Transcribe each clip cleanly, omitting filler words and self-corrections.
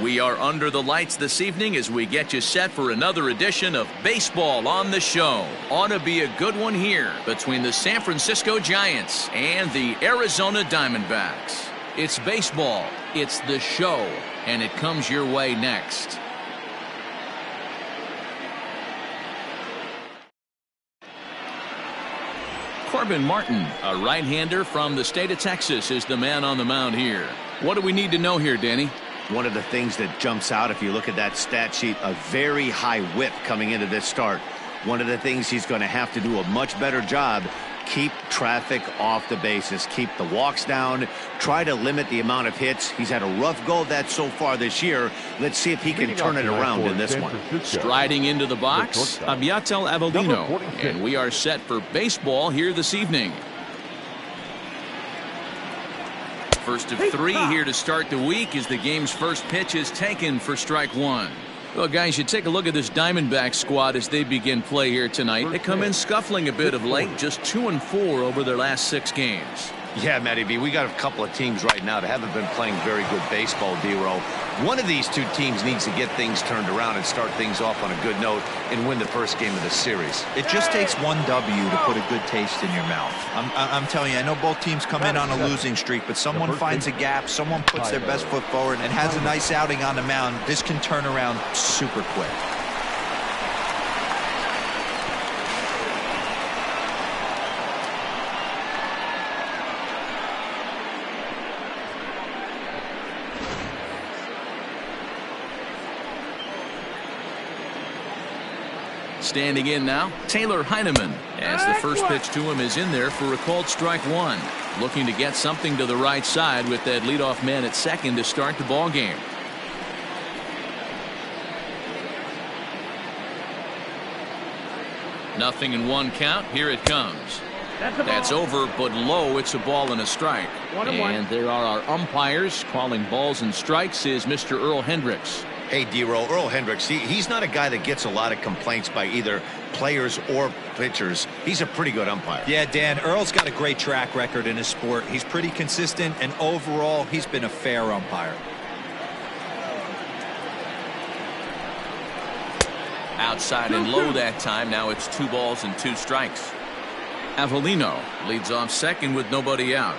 We are under the lights this evening as we get you set for another edition of Baseball on the Show. Ought to be a good one here between the San Francisco Giants and the Arizona Diamondbacks. It's baseball, it's the show, and it comes your way next. Corbin Martin, a right-hander from the state of Texas, is the man on the mound here. What do we need to know here, Danny? One of the things that jumps out, if you look at that stat sheet, a very high whip coming into this start. One of the things he's going to have to do a much better job, keep traffic off the bases, keep the walks down, try to limit the amount of hits. He's had a rough go of that so far this year. Let's see if he can turn it around in this one. Striding into the box, Abiatel Avellino, and we are set for baseball here this evening. First of three here to start the week as the game's first pitch is taken for strike one. Well, guys, you take a look at this Diamondback squad as they begin play here tonight. They come in scuffling a bit of late, just 2-4 over their last 6 games. Yeah, Matty B, we got a couple of teams right now that haven't been playing very good baseball, D-Row. One of these two teams needs to get things turned around and start things off on a good note and win the first game of the series. It just takes one W to put a good taste in your mouth. I'm telling you, I know both teams come in on a losing streak, but someone finds a gap, someone puts their best foot forward and has a nice outing on the mound. This can turn around super quick. Standing in now, Taylor Heineman, as the first pitch to him is in there for a called strike one. Looking to get something to the right side with that leadoff man at second to start the ball game. Nothing in one count. Here it comes. That's over, but low. It's a ball and a strike. And there are our umpires calling balls and strikes is Mr. Earl Hendricks. Hey, D-Row, Earl Hendricks, he's not a guy that gets a lot of complaints by either players or pitchers. He's a pretty good umpire. Yeah, Dan, Earl's got a great track record in his sport. He's pretty consistent, and overall, he's been a fair umpire. Outside and low that time. Now it's 2 balls and 2 strikes. Avellino leads off second with nobody out.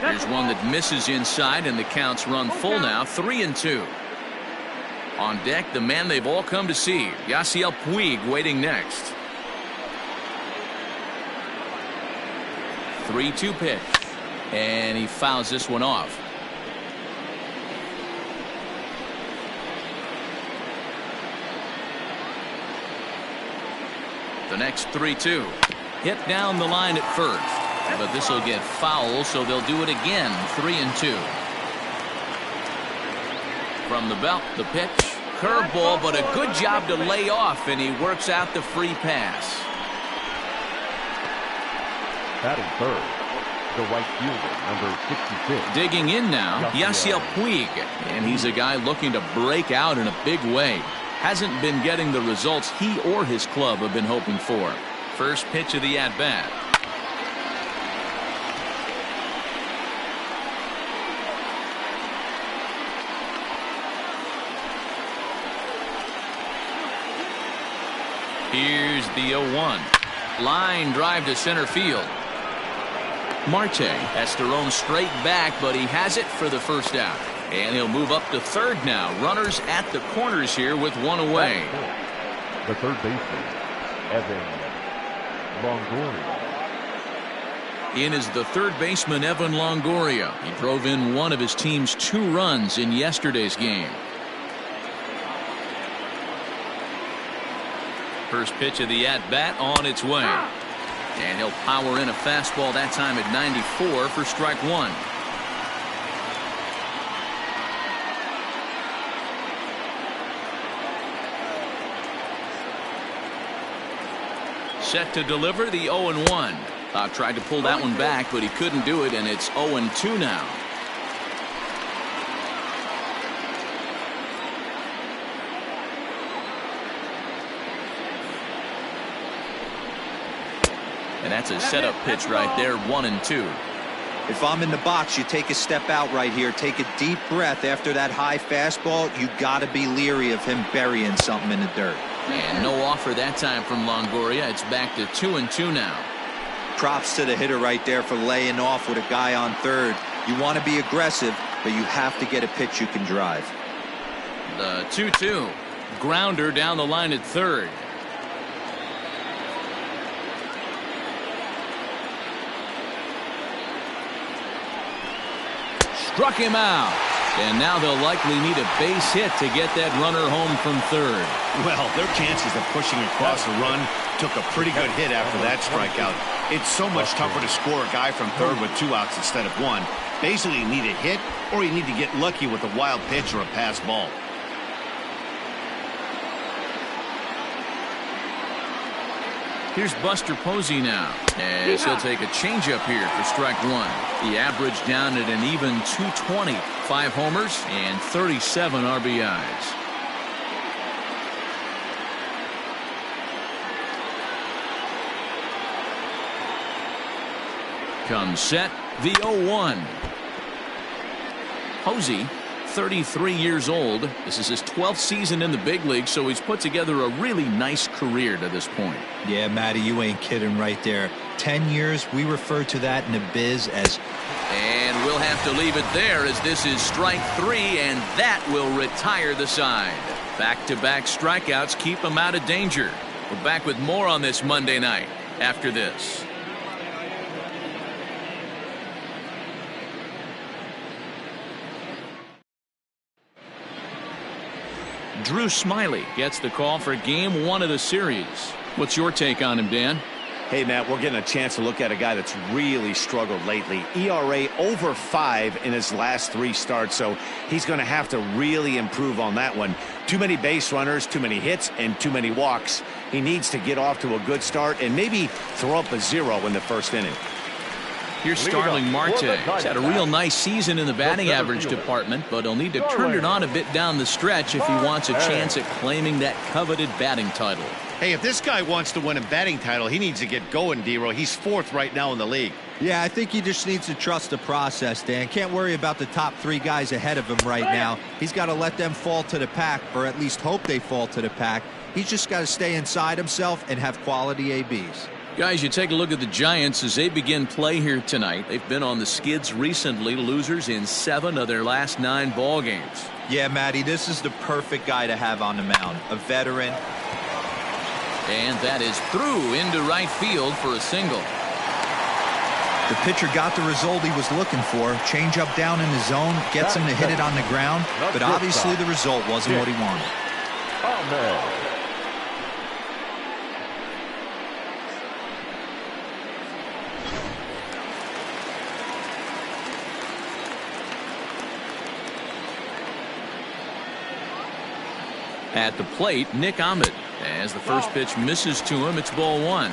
Here's one that misses inside, and the count's run full now, 3-2. On deck, the man they've all come to see, Yasiel Puig, waiting next. 3-2 pitch, and he fouls this one off. The next 3-2. Hit down the line at first. But this will get foul, so they'll do it again. 3-2. From the belt, the pitch. Curveball, but a good job to lay off, and he works out the free pass. Batting third, the right fielder, number 66. Digging in now, Yasiel Puig. And he's a guy looking to break out in a big way. Hasn't been getting the results he or his club have been hoping for. First pitch of the at-bat. Here's the 0-1. Line drive to center field. Marte has to roam straight back, but he has it for the first out. And he'll move up to third now. Runners at the corners here with one away. The third baseman, Evan Longoria. In is the third baseman, Evan Longoria. He drove in one of his team's 2 runs in yesterday's game. First pitch of the at-bat on its way. And he'll power in a fastball that time at 94 for strike one. Set to deliver the 0-1. Tried to pull that one back, but he couldn't do it, and it's 0-2 now. And that's a setup pitch right there, 1-2. If I'm in the box, you take a step out right here. Take a deep breath after that high fastball. You got to be leery of him burying something in the dirt. And no offer that time from Longoria. It's back to 2-2 now. Props to the hitter right there for laying off with a guy on third. You want to be aggressive, but you have to get a pitch you can drive. The 2-2. Grounder down the line at third. Struck him out. And now they'll likely need a base hit to get that runner home from third. Well, their chances of pushing across a run took a pretty good hit after that strikeout. It's so much tougher to score a guy from third with 2 outs instead of 1. Basically, you need a hit or you need to get lucky with a wild pitch or a pass ball. Here's Buster Posey now, as he'll take a changeup here for strike 1. The average down at an even 220, 5 homers and 37 RBIs. Comes set, the 0-1. Posey, 33 years old. This is his 12th season in the big league, so he's put together a really nice career to this point. Yeah, Matty, you ain't kidding right there. 10 years, we refer to that in the biz as... And we'll have to leave it there as this is strike 3, and that will retire the side. Back-to-back strikeouts keep him out of danger. We're back with more on this Monday night after this. Drew Smyly gets the call for game 1 of the series. What's your take on him, Dan? Hey, Matt, we're getting a chance to look at a guy that's really struggled lately. ERA over 5 in his last 3 starts, so he's going to have to really improve on that one. Too many base runners, too many hits, and too many walks. He needs to get off to a good start and maybe throw up a 0 in the first inning. Here's Starling Marte. He's had a real nice season in the batting average department, but he'll need to turn it on a bit down the stretch if he wants a chance at claiming that coveted batting title. Hey, if this guy wants to win a batting title, he needs to get going, D-Row. He's 4th right now in the league. Yeah, I think he just needs to trust the process, Dan. Can't worry about the top 3 guys ahead of him right now. He's got to let them fall to the pack, or at least hope they fall to the pack. He's just got to stay inside himself and have quality ABs. Guys, you take a look at the Giants as they begin play here tonight. They've been on the skids recently, losers in 7 of their last 9 ball games. Yeah, Matty, this is the perfect guy to have on the mound. A veteran. And that is through into right field for a single. The pitcher got the result he was looking for. Change up down in the zone, gets him to hit it on the ground, but obviously the result wasn't what he wanted. At the plate, Nick Ahmed. As the first pitch misses to him, it's ball 1.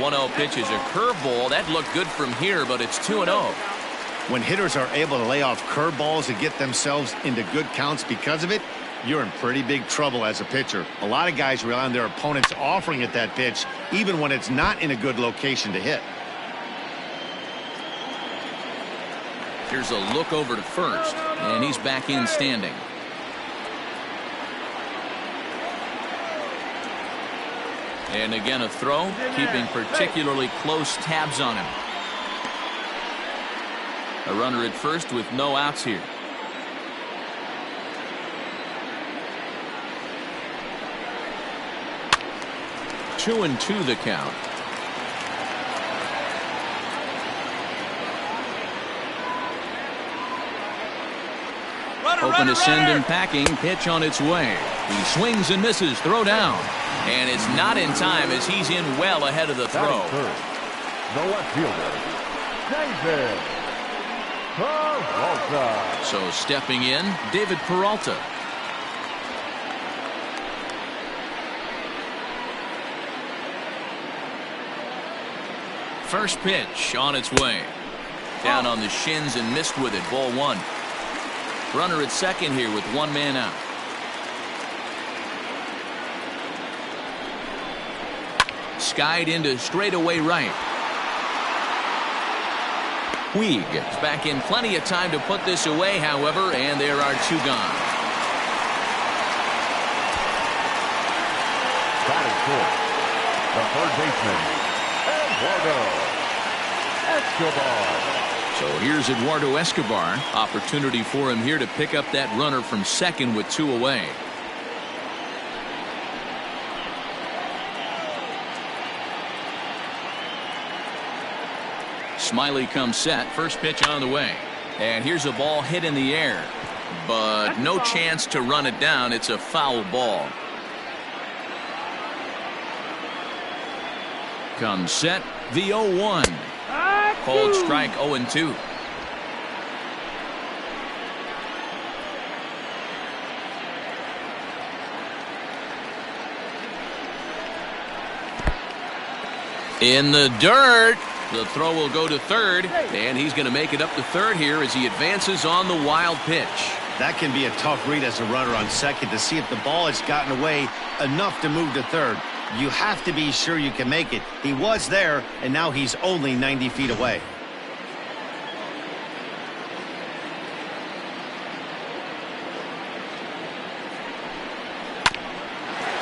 One-0 pitch is a curveball. That looked good from here, but it's 2-0. When hitters are able to lay off curveballs and get themselves into good counts because of it, you're in pretty big trouble as a pitcher. A lot of guys rely on their opponents offering it that pitch, even when it's not in a good location to hit. Here's a look over to first, and he's back in standing. And again a throw, keeping particularly close tabs on him. A runner at first with no outs here. Two and two the count. Open to send him packing. Pitch on its way. He swings and misses. Throw down. And it's not in time as he's in well ahead of the throw. The left fielder, David Peralta. So stepping in, David Peralta. First pitch on its way. Down on the shins and missed with it. Ball 1. Runner at second here with one man out. Skied into straightaway right. Puig gets back in plenty of time to put this away, however, and there are two gone. Batting fourth, the third baseman, Eduardo Escobar. So here's Eduardo Escobar. Opportunity for him here to pick up that runner from second with two away. Smiley comes set. First pitch on the way. And here's a ball hit in the air. But no chance to run it down. It's a foul ball. Comes set. The 0-1. Called strike 0-2. In the dirt. The throw will go to third, and he's going to make it up to third here as he advances on the wild pitch. That can be a tough read as a runner on second to see if the ball has gotten away enough to move to third. You have to be sure you can make it. He was there, and now he's only 90 feet away.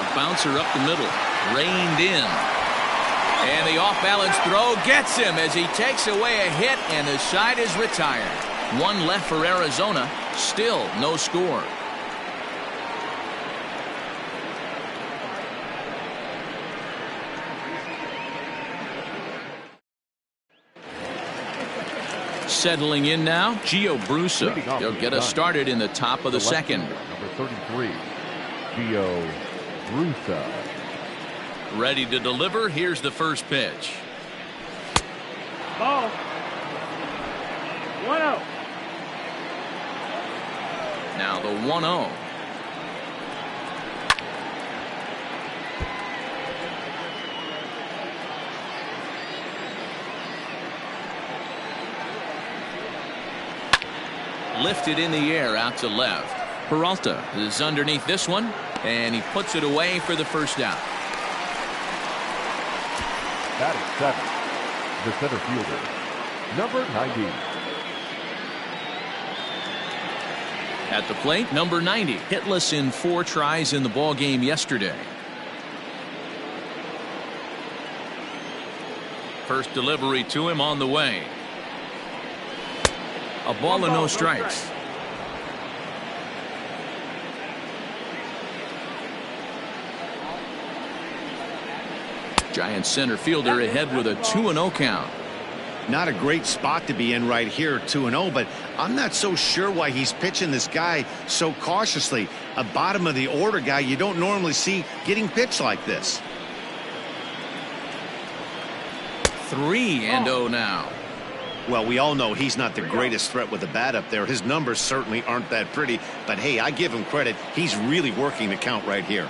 A bouncer up the middle, reined in. And the off-balance throw gets him as he takes away a hit, and the side is retired. One left for Arizona. Still no score. Settling in now, Gio Brusa. He'll get us started in the top of the second. Number 33, Gio Brusa. Ready to deliver. Here's the first pitch. Ball. 1-0. Now the 1-0. Lifted in the air out to left. Peralta is underneath this one, and he puts it away for the first out. Batting seventh, the center fielder, number 90. At the plate, number 90, hitless in 4 tries in the ball game yesterday. First delivery to him on the way. A ball and no strikes. Giants center fielder ahead with a 2-0 count. Not a great spot to be in right here, 2-0, but I'm not so sure why he's pitching this guy so cautiously. A bottom of the order guy you don't normally see getting pitched like this. 3-0 now. Well, we all know he's not the greatest threat with the bat up there. His numbers certainly aren't that pretty, but hey, I give him credit. He's really working the count right here.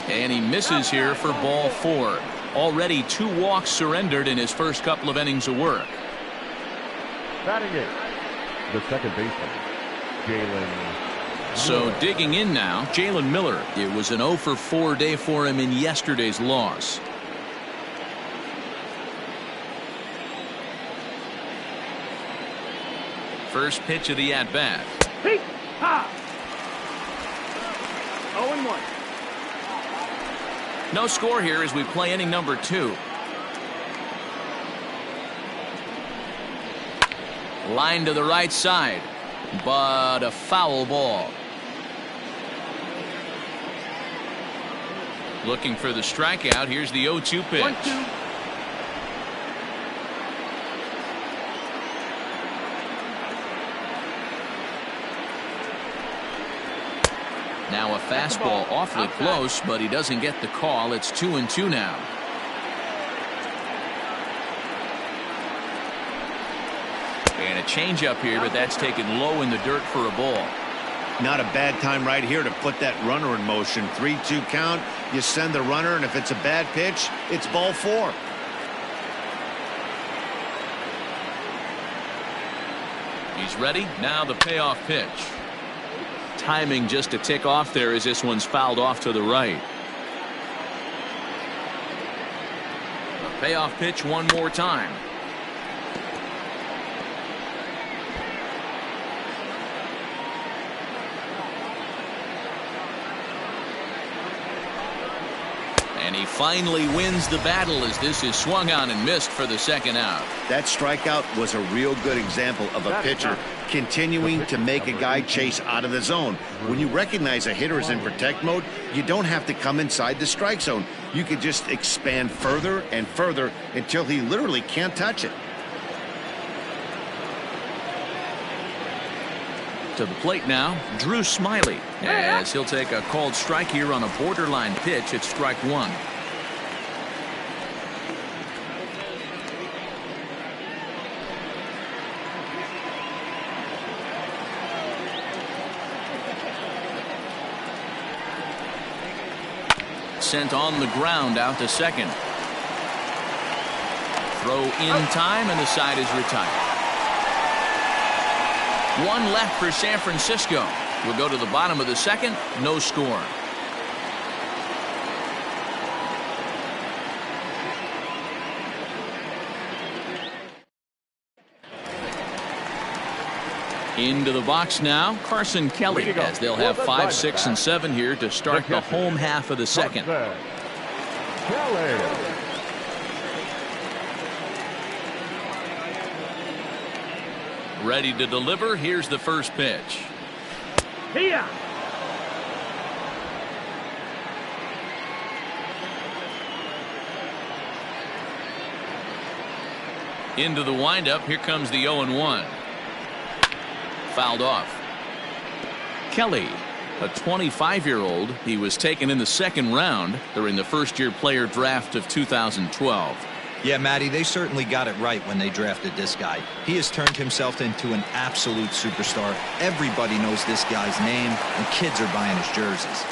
And he misses here for ball 4. Already 2 walks surrendered in his first couple of innings of work. Batting eighth, the second baseman, Jalen. So digging in now, Jalen Miller. It was an 0-for-4 day for him in yesterday's loss. First pitch of the at-bat. Peak. Ha. 0-1. No score here as we play inning number 2. Line to the right side, but a foul ball. Looking for the strikeout. Here's the 0-2 pitch. 1-2. Now a fastball awfully close, but he doesn't get the call. It's 2-2 now. And a changeup here, but that's taken low in the dirt for a ball. Not a bad time right here to put that runner in motion. 3-2 count. You send the runner, and if it's a bad pitch, it's ball 4. He's ready. Now the payoff pitch. Timing just a tick off there as this one's fouled off to the right. The payoff pitch one more time. And he finally wins the battle as this is swung on and missed for the second out. That strikeout was a real good example of a pitcher continuing to make a guy chase out of the zone. When you recognize a hitter is in protect mode, you don't have to come inside the strike zone. You could just expand further and further until he literally can't touch it. To the plate now, Drew Smiley, as he'll take a called strike here on a borderline pitch at strike one. Sent on the ground out to second. Throw in time and the side is retired. One left for San Francisco. We'll go to the bottom of the second. No score. Into the box now, Carson Kelly, as they'll have 5, 6, and 7 here to start the home half of the second. Kelly. Ready to deliver. Here's the first pitch. Here. Into the windup. Here comes the 0-1. Fouled off. Kelly, a 25-year-old. He was taken in the second round during the first-year player draft of 2012. Yeah, Matty, they certainly got it right when they drafted this guy. He has turned himself into an absolute superstar. Everybody knows this guy's name, and kids are buying his jerseys.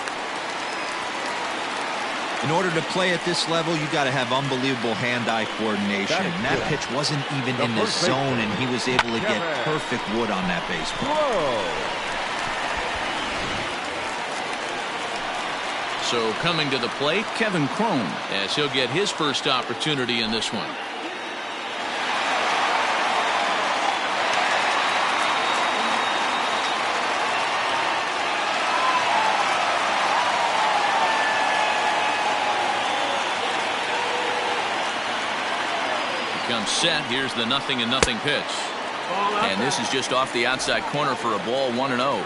In order to play at this level, you got to have unbelievable hand-eye coordination. And that pitch wasn't even in the zone, and he was able to get perfect wood on that baseball. So coming to the plate, Kevin Cron, as he'll get his first opportunity in this one. Comes set. Here's the 0-0 pitch. And this is just off the outside corner for a ball, 1-0.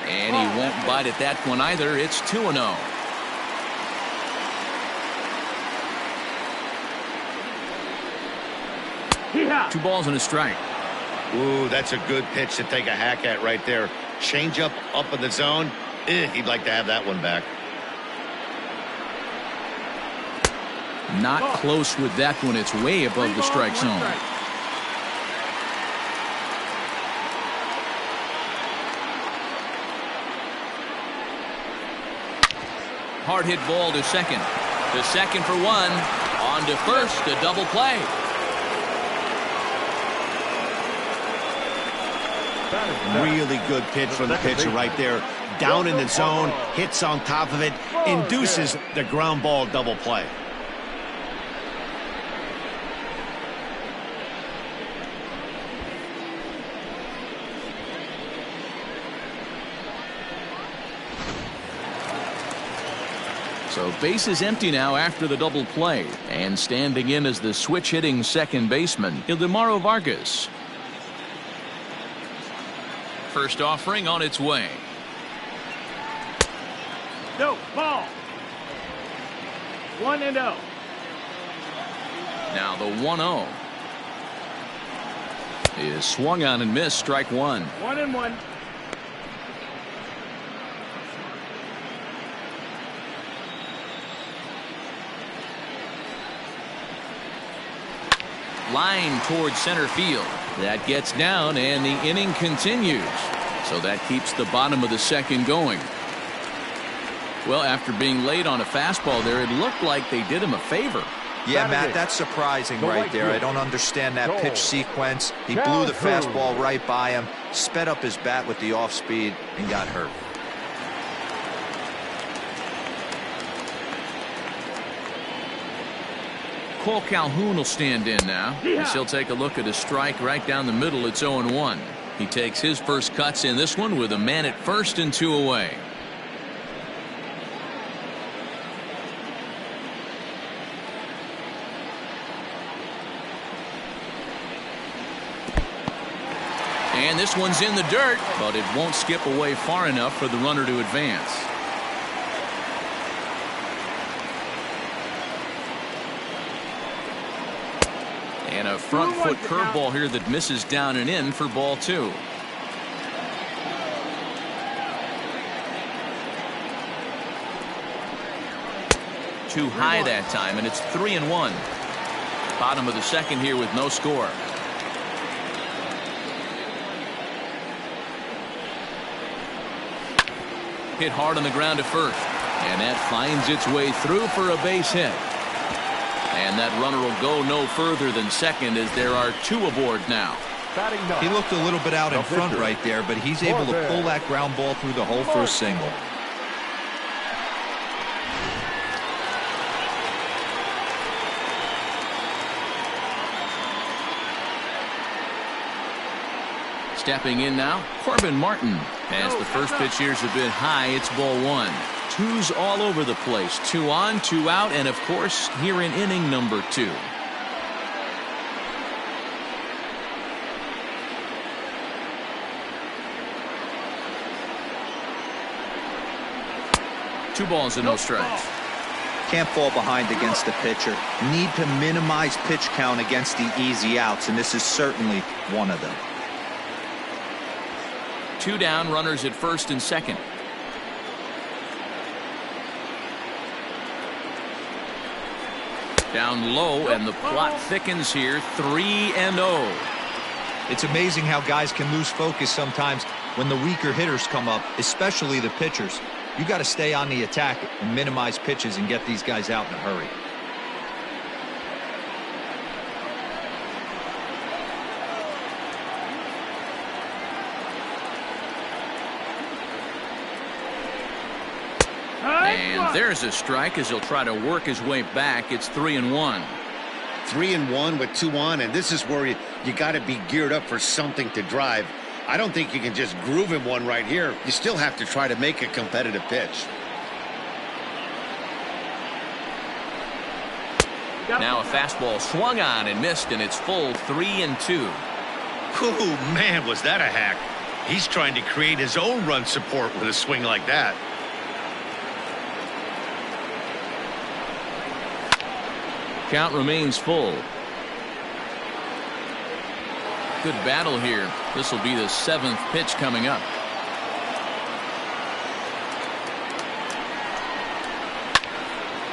And he won't bite at that one either. It's 2-0. Yeah. 2 balls and a strike. Ooh, that's a good pitch to take a hack at right there. Change up in the zone. He'd like to have that one back. Not close with that one. It's way above the strike zone. Hard hit ball to second. To second for 1. On to first. A double play. Really good pitch from the pitcher right there. Down in the zone, hits on top of it, induces the ground ball double play. So base is empty now after the double play. And standing in as the switch hitting second baseman, Ildemaro Vargas. First offering on its way. No, ball. 1-0. Now the 1-0 is swung on and missed. Strike 1. 1-1. Line towards center field. That gets down and the inning continues. So that keeps the bottom of the second going. Well, after being late on a fastball there, it looked like they did him a favor. Yeah, Matt, that's surprising right there. I don't understand that pitch sequence. He blew the fastball right by him, sped up his bat with the off speed, and got hurt. Cole Calhoun will stand in now. As he'll take a look at a strike right down the middle. It's 0-1. He takes his first cuts in this one with a man at first and 2 away. And this one's in the dirt, but it won't skip away far enough for the runner to advance. And a front foot curveball here that misses down and in for ball 2. Too high that time, and it's 3-1. Bottom of the second here with no score. Hit hard on the ground to first, and that finds its way through for a base hit. And that runner will go no further than second as there are 2 aboard now. He looked a little bit out in front right there, but he's able to pull that ground ball through the hole for a single. Stepping in now, Corbin Martin. As the first pitch here's a bit high, it's ball 1. 2's all over the place. 2 on, 2 out, and of course, here in inning number 2. Two balls and no strikes. Can't fall behind against the pitcher. Need to minimize pitch count against the easy outs, and this is certainly one of them. 2 down, runners at first and second. Down low, and the plot thickens here. 3-0. It's amazing how guys can lose focus sometimes when the weaker hitters come up, especially the pitchers. You got to stay on the attack and minimize pitches and get these guys out in a hurry. And there's a strike as he'll try to work his way back. It's 3-1. 3-1 with 2 on, and this is where you got to be geared up for something to drive. I don't think you can just groove him one right here. You still have to try to make a competitive pitch. Now a fastball swung on and missed, and it's full 3-2. Oh, man, was that a hack. He's trying to create his own run support with a swing like that. Count remains full. Good battle here. This will be the 7th pitch coming up.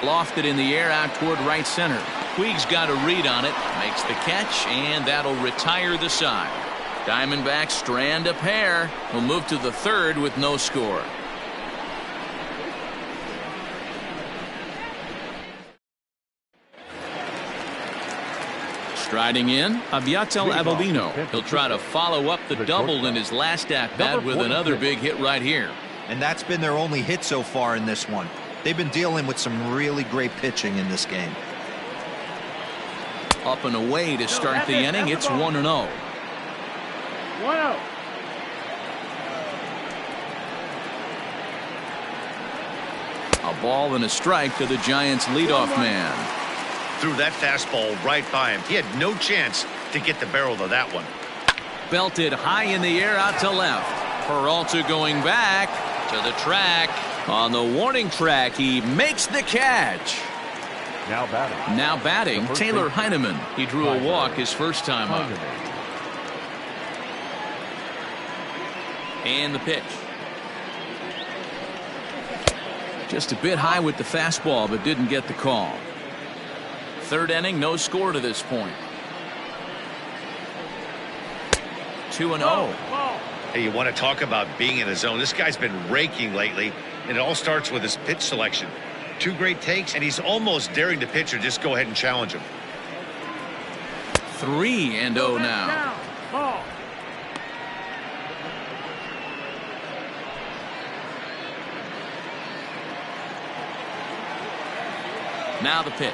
Lofted in the air out toward right center. Puig's got a read on it, makes the catch, and that'll retire the side. Diamondbacks strand a pair. Will move to the 3rd with no score. Striding in, Aviatel Avellino. He'll try to follow up the double in his last at-bat with another big hit right here. And that's been their only hit so far in this one. They've been dealing with some really great pitching in this game. Up and away to start the inning. It's 1-0. 1-0. A ball and a strike to the Giants' leadoff man. Threw that fastball right by him. He had no chance to get the barrel of that one. Belted high in the air out to left. Peralta going back to the track. On the warning track, he makes the catch. Now batting. Taylor Heineman. He drew a walk his first time up. And the pitch. Just a bit high with the fastball, but didn't get the call. 3rd inning, no score to this point. 2-0. Hey, you want to talk about being in the zone? This guy's been raking lately. And it all starts with his pitch selection. 2 great takes, and he's almost daring the pitcher just go ahead and challenge him. 3-0 now. Ball. Now the pitch.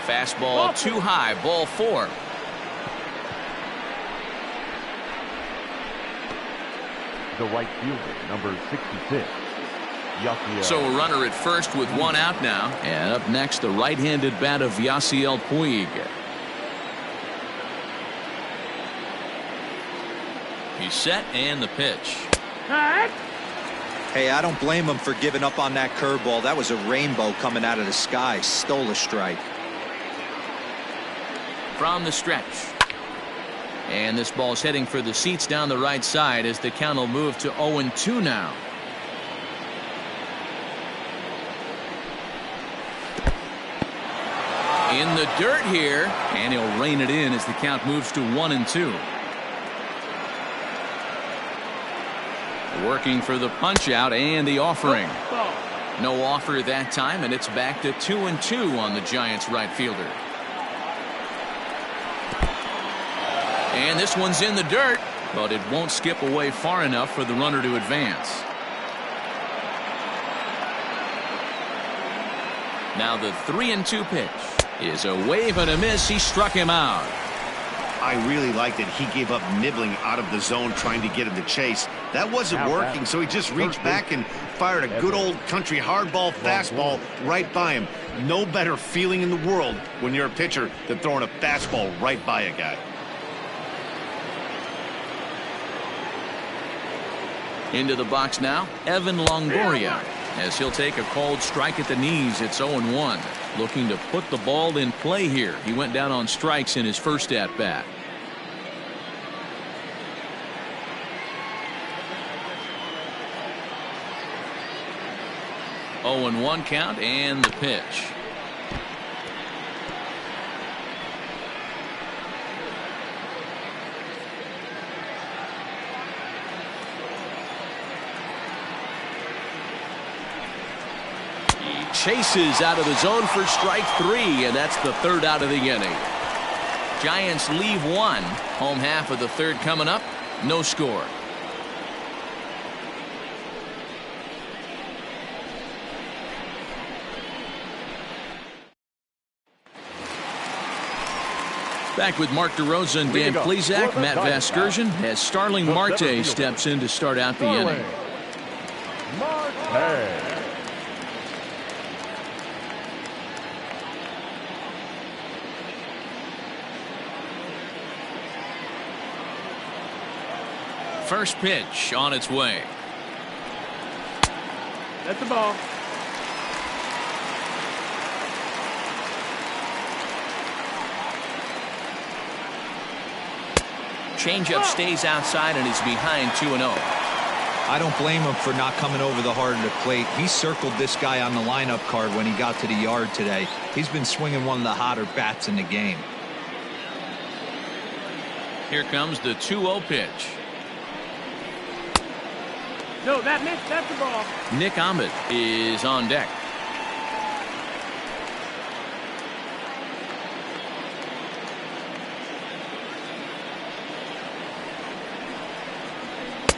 Fastball too high, ball 4. The right fielder, number 66. So a runner at first with 1 out now. And up next, the right-handed bat of Yasiel Puig. He's set, and the pitch. Hey, I don't blame him for giving up on that curveball. That was a rainbow coming out of the sky. Stole a strike. From the stretch. And this ball's heading for the seats down the right side as the count will move to 0-2 now. In the dirt here, and he'll rein it in as the count moves to 1-2. Working for the punch out and the offering. No offer that time, and it's back to 2-2 on the Giants right fielder. And this one's in the dirt, but it won't skip away far enough for the runner to advance. Now the 3-2 pitch is a wave and a miss. He struck him out. I really like that he gave up nibbling out of the zone trying to get him to chase. That wasn't working, so he just reached back and fired a good old country hardball fastball right by him. No better feeling in the world when you're a pitcher than throwing a fastball right by a guy. Into the box now, Evan Longoria, as he'll take a called strike at the knees. It's 0-1. Looking to put the ball in play here. He went down on strikes in his first at-bat. Oh, 0-1 count, and the pitch. Chases out of the zone for strike 3, and that's the 3rd out of the inning. Giants leave 1. Home half of the 3rd coming up. No score. Back with Mark DeRosa and Dan Plesac. Matt Vasgersian as Starling Marte steps in to start out the inning. Marte. First pitch on its way. That's the ball. Changeup stays outside, and he's behind 2-0. I don't blame him for not coming over the hard of the plate. He circled this guy on the lineup card when he got to the yard today. He's been swinging one of the hotter bats in the game. Here comes the 2-0 pitch. No, that's the ball. Nick Ahmed is on deck.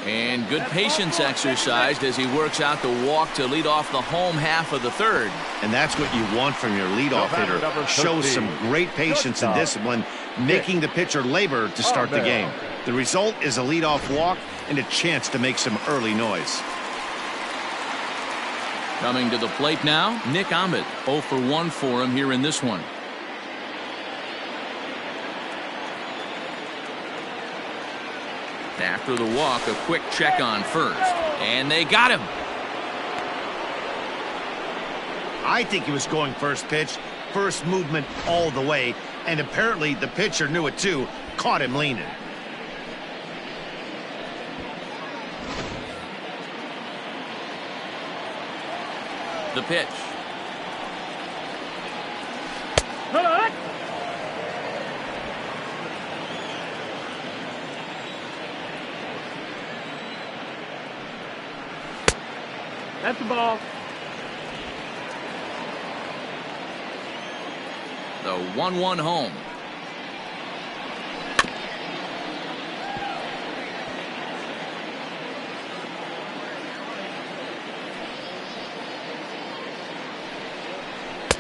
And good patience exercised as he works out the walk to lead off the home half of the 3rd. And that's what you want from your leadoff hitter. Shows some great patience and discipline, making the pitcher labor to start the game. The result is a leadoff walk and a chance to make some early noise. Coming to the plate now, Nick Ahmed. 0 for 1 for him here in this one. After the walk, a quick check on first. And they got him. I think he was going first pitch, first movement all the way, and apparently the pitcher knew it too, caught him leaning. The pitch. That's the ball. The 1-1 home.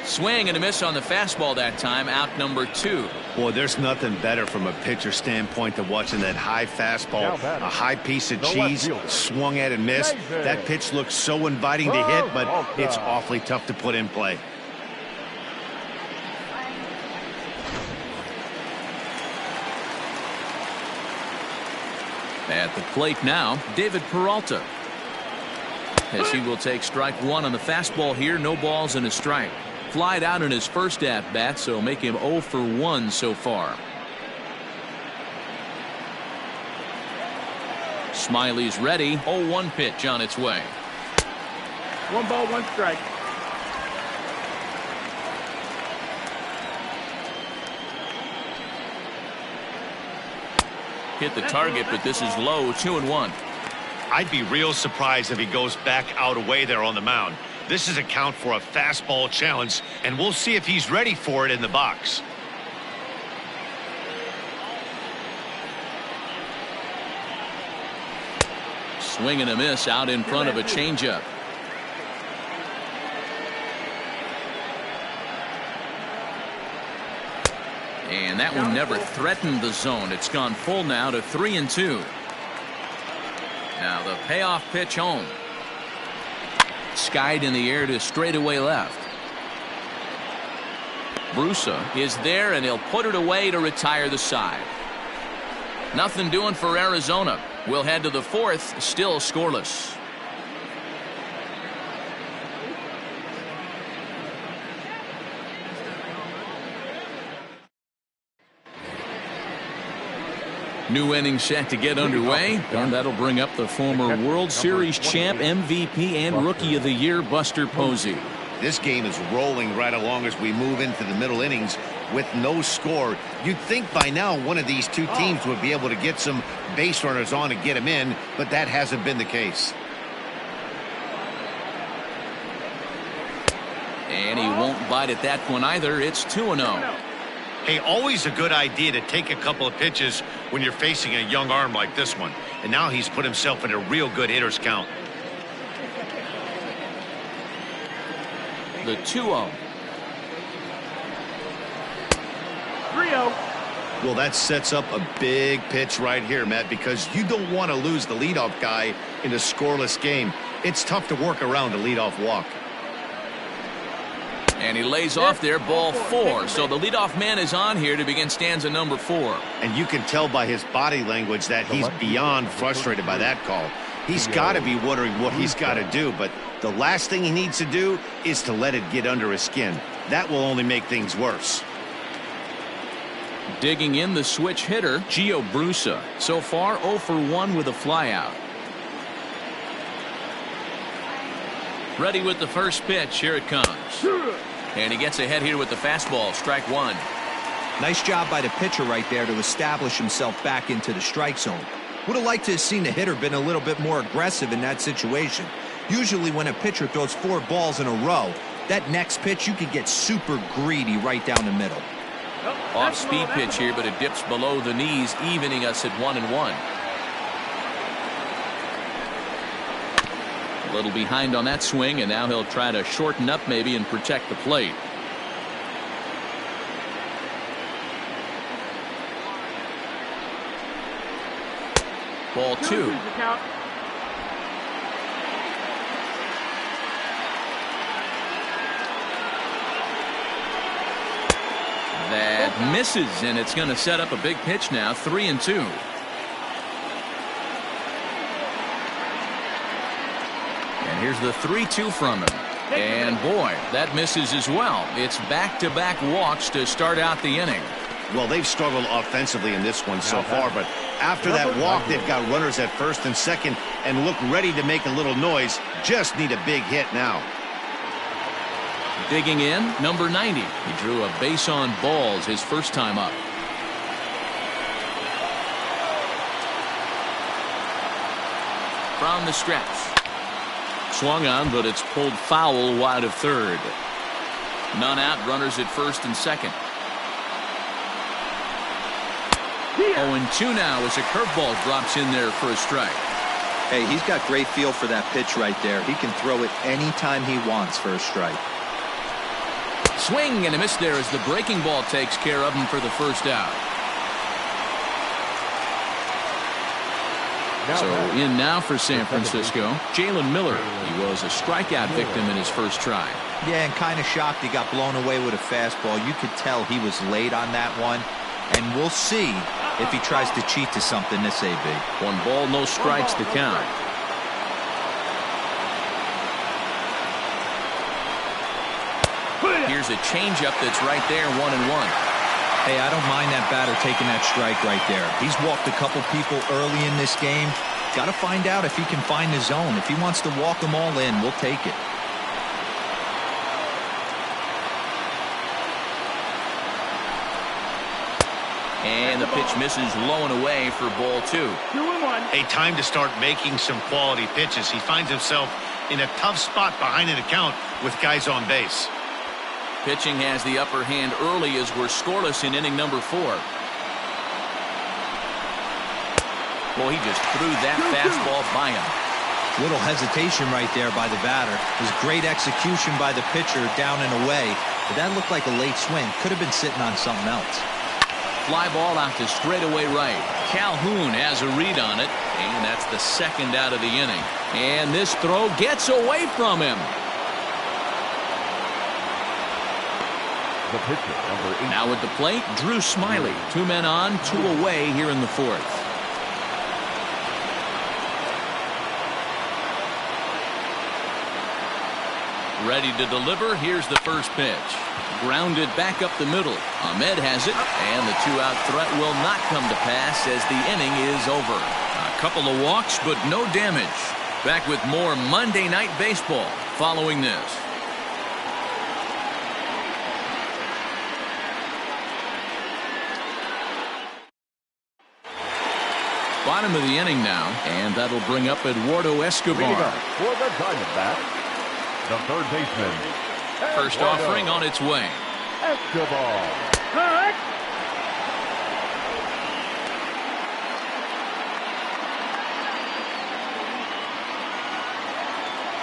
Swing and a miss on the fastball that time. Out number 2. Boy, there's nothing better from a pitcher standpoint than watching that high fastball, a high piece of cheese, swung at and missed. That pitch looks so inviting to hit, but it's awfully tough to put in play. At the plate now, David Peralta. As he will take strike 1 on the fastball here. No balls and a strike. Flied out in his first at-bat, so make him 0 for 1 so far. Smiley's ready. 0-1 pitch on its way. 1 ball, 1 strike. Hit the target, but this is low. 2-1. I'd be real surprised if he goes back out away there on the mound. This is a count for a fastball challenge, and we'll see if he's ready for it in the box. Swing and a miss out in front of a changeup. And that one never threatened the zone. It's gone full now to 3-2. Now the payoff pitch home. Skied in the air to straightaway left. Brusa is there, and he'll put it away to retire the side. Nothing doing for Arizona. We'll head to the 4th, still scoreless. New inning set to get underway, and that'll bring up the former World Series champ, MVP, and Rookie of the Year, Buster Posey. This game is rolling right along as we move into the middle innings with no score. You'd think by now one of these two teams would be able to get some base runners on and get them in, but that hasn't been the case. And he won't bite at that one either. It's 2-0. Hey, always a good idea to take a couple of pitches when you're facing a young arm like this one. And now he's put himself in a real good hitter's count. The 2-0. 3-0. Well, that sets up a big pitch right here, Matt, because you don't want to lose the leadoff guy in a scoreless game. It's tough to work around a leadoff walk. And he lays off there, ball 4. So the leadoff man is on here to begin stanza number 4. And you can tell by his body language that he's beyond frustrated by that call. He's got to be wondering what he's got to do, but the last thing he needs to do is to let it get under his skin. That will only make things worse. Digging in the switch hitter, Gio Brusa. So far 0 for 1 with a flyout. Ready with the first pitch. Here it comes. And he gets ahead here with the fastball. Strike 1. Nice job by the pitcher right there to establish himself back into the strike zone. Would have liked to have seen the hitter been a little bit more aggressive in that situation. Usually when a pitcher throws 4 balls in a row, that next pitch you could get super greedy right down the middle. Off speed pitch here, but it dips below the knees, evening us at 1-1. A little behind on that swing, and now he'll try to shorten up maybe and protect the plate. Ball 2. That misses, and it's going to set up a big pitch now. 3-2. And here's the 3-2 from him. And boy, that misses as well. It's back-to-back walks to start out the inning. Well, they've struggled offensively in this one so far, but after that walk, they've got runners at first and second and look ready to make a little noise. Just need a big hit now. Digging in, number 90. He drew a base on balls his first time up. From the stretch. Swung on, but it's pulled foul wide of third. None out, runners at first and second. 0-2 now as a curveball drops in there for a strike. Hey, he's got great feel for that pitch right there. He can throw it anytime he wants for a strike. Swing and a miss there as the breaking ball takes care of him for the first out. So in now for San Francisco, Jalen Miller. He was a strikeout victim in his first try. Yeah, and kind of shocked he got blown away with a fastball. You could tell he was late on that one. And we'll see if he tries to cheat to something this AB. 1 ball, no strikes to count. Here's a changeup that's right there, 1-1. Hey, I don't mind that batter taking that strike right there. He's walked a couple people early in this game. Got to find out if he can find the zone. If he wants to walk them all in, we'll take it. And the pitch misses low and away for ball 2. 2-1. A time to start making some quality pitches. He finds himself in a tough spot behind an account with guys on base. Pitching has the upper hand early as we're scoreless in inning number 4. Well, he just threw that fastball by him. Little hesitation right there by the batter. It was great execution by the pitcher down and away. But that looked like a late swing. Could have been sitting on something else. Fly ball out to straightaway right. Calhoun has a read on it, and that's the second out of the inning. And this throw gets away from him. The pitcher, number 8. Now at the plate, Drew Smiley. 2 men on, 2 away here in the 4th. Ready to deliver. Here's the first pitch. Grounded back up the middle. Ahmed has it, and the 2-out threat will not come to pass as the inning is over. A couple of walks, but no damage. Back with more Monday Night Baseball following this. Bottom of the inning now, and that'll bring up Eduardo Escobar. For the Diamondbacks, the third baseman. First Eduardo offering on its way. Escobar. Correct.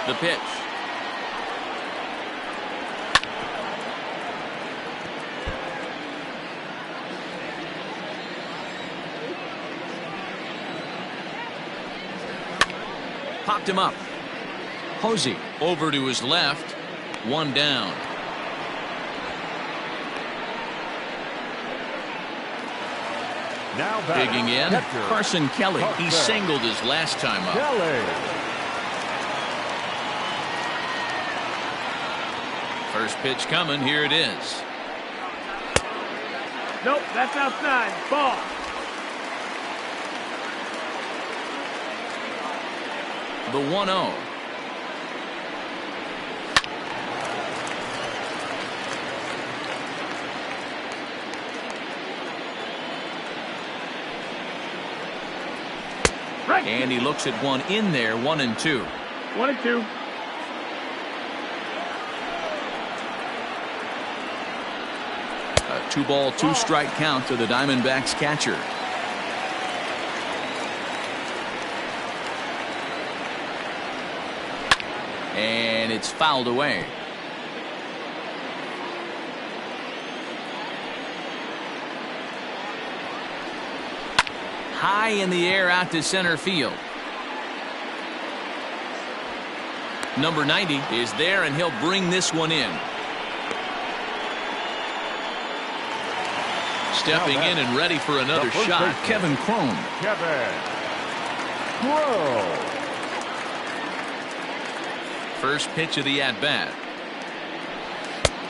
The pitch. Popped him up. Posey over to his left. 1 down. Now Digging in, catcher, Carson Kelly. He Carson singled his last time up. Kelly. First pitch coming. Here it is. Nope, that's outside. Ball. The 1-0. And he looks at one in there, 1-2. 1-2. A 2-ball, 2-strike count to the Diamondbacks catcher. And it's fouled away. High in the air out to center field. Number 90 is there, and he'll bring this one in. Stepping in and ready for another shot, Kevin Cron. Kevin Cron. First pitch of the at-bat.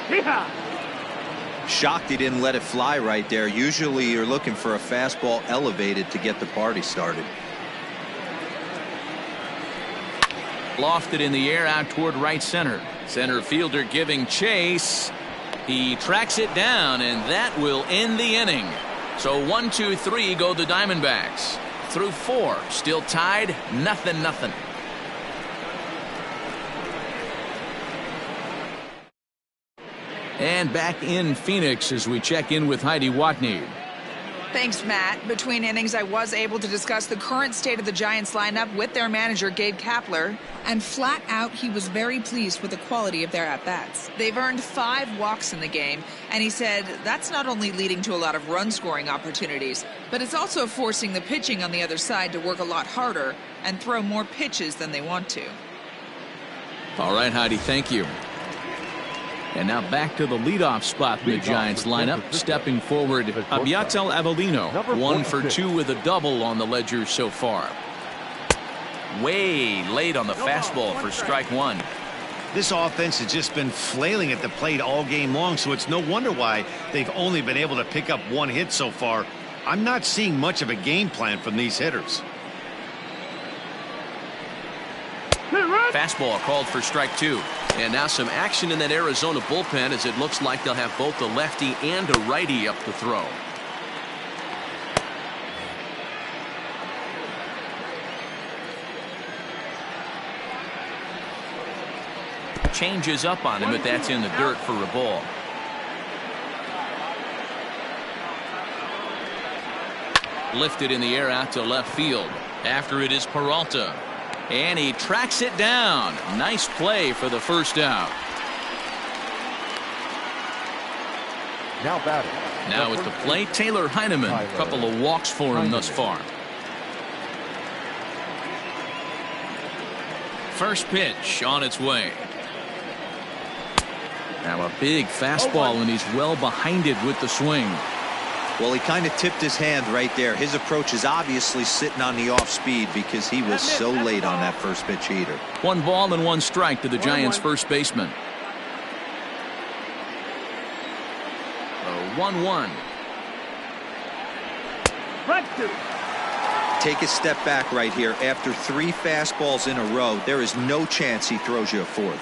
Yeehaw. Shocked he didn't let it fly right there. Usually you're looking for a fastball elevated to get the party started. Lofted in the air out toward right center. Center fielder giving chase. He tracks it down, and that will end the inning. So 1, 2, 3 go the Diamondbacks. Through 4, still tied, 0-0. And back in Phoenix as we check in with Heidi Watney. Thanks, Matt. Between innings, I was able to discuss the current state of the Giants lineup with their manager, Gabe Kapler. And flat out, he was very pleased with the quality of their at-bats. They've earned 5 walks in the game, and he said that's not only leading to a lot of run-scoring opportunities, but it's also forcing the pitching on the other side to work a lot harder and throw more pitches than they want to. All right, Heidi, thank you. And now back to the leadoff spot in the Giants lineup. Stepping forward, Abiatel Avellino, 1 for 2 with a double on the ledger so far. Way late on the fastball for strike 1. This offense has just been flailing at the plate all game long, so it's no wonder why they've only been able to pick up 1 hit so far. I'm not seeing much of a game plan from these hitters. Fastball called for strike 2. And now some action in that Arizona bullpen as it looks like they'll have both a lefty and a righty up to throw. Changes up on him, but that's in the dirt for a ball. Lifted in the air out to left field. After it is Peralta. And he tracks it down. Nice play for the first out. Now batting. Now at the plate, Taylor Heineman. A couple of walks for him thus far. First pitch on its way. Now a big fastball, and he's well behind it with the swing. Well, he kind of tipped his hand right there. His approach is obviously sitting on the off speed because he was so late on that first pitch heater. 1 ball and 1 strike to the Giants' first baseman. 1-1. Take a step back right here. After 3 fastballs in a row, there is no chance he throws you a 4th.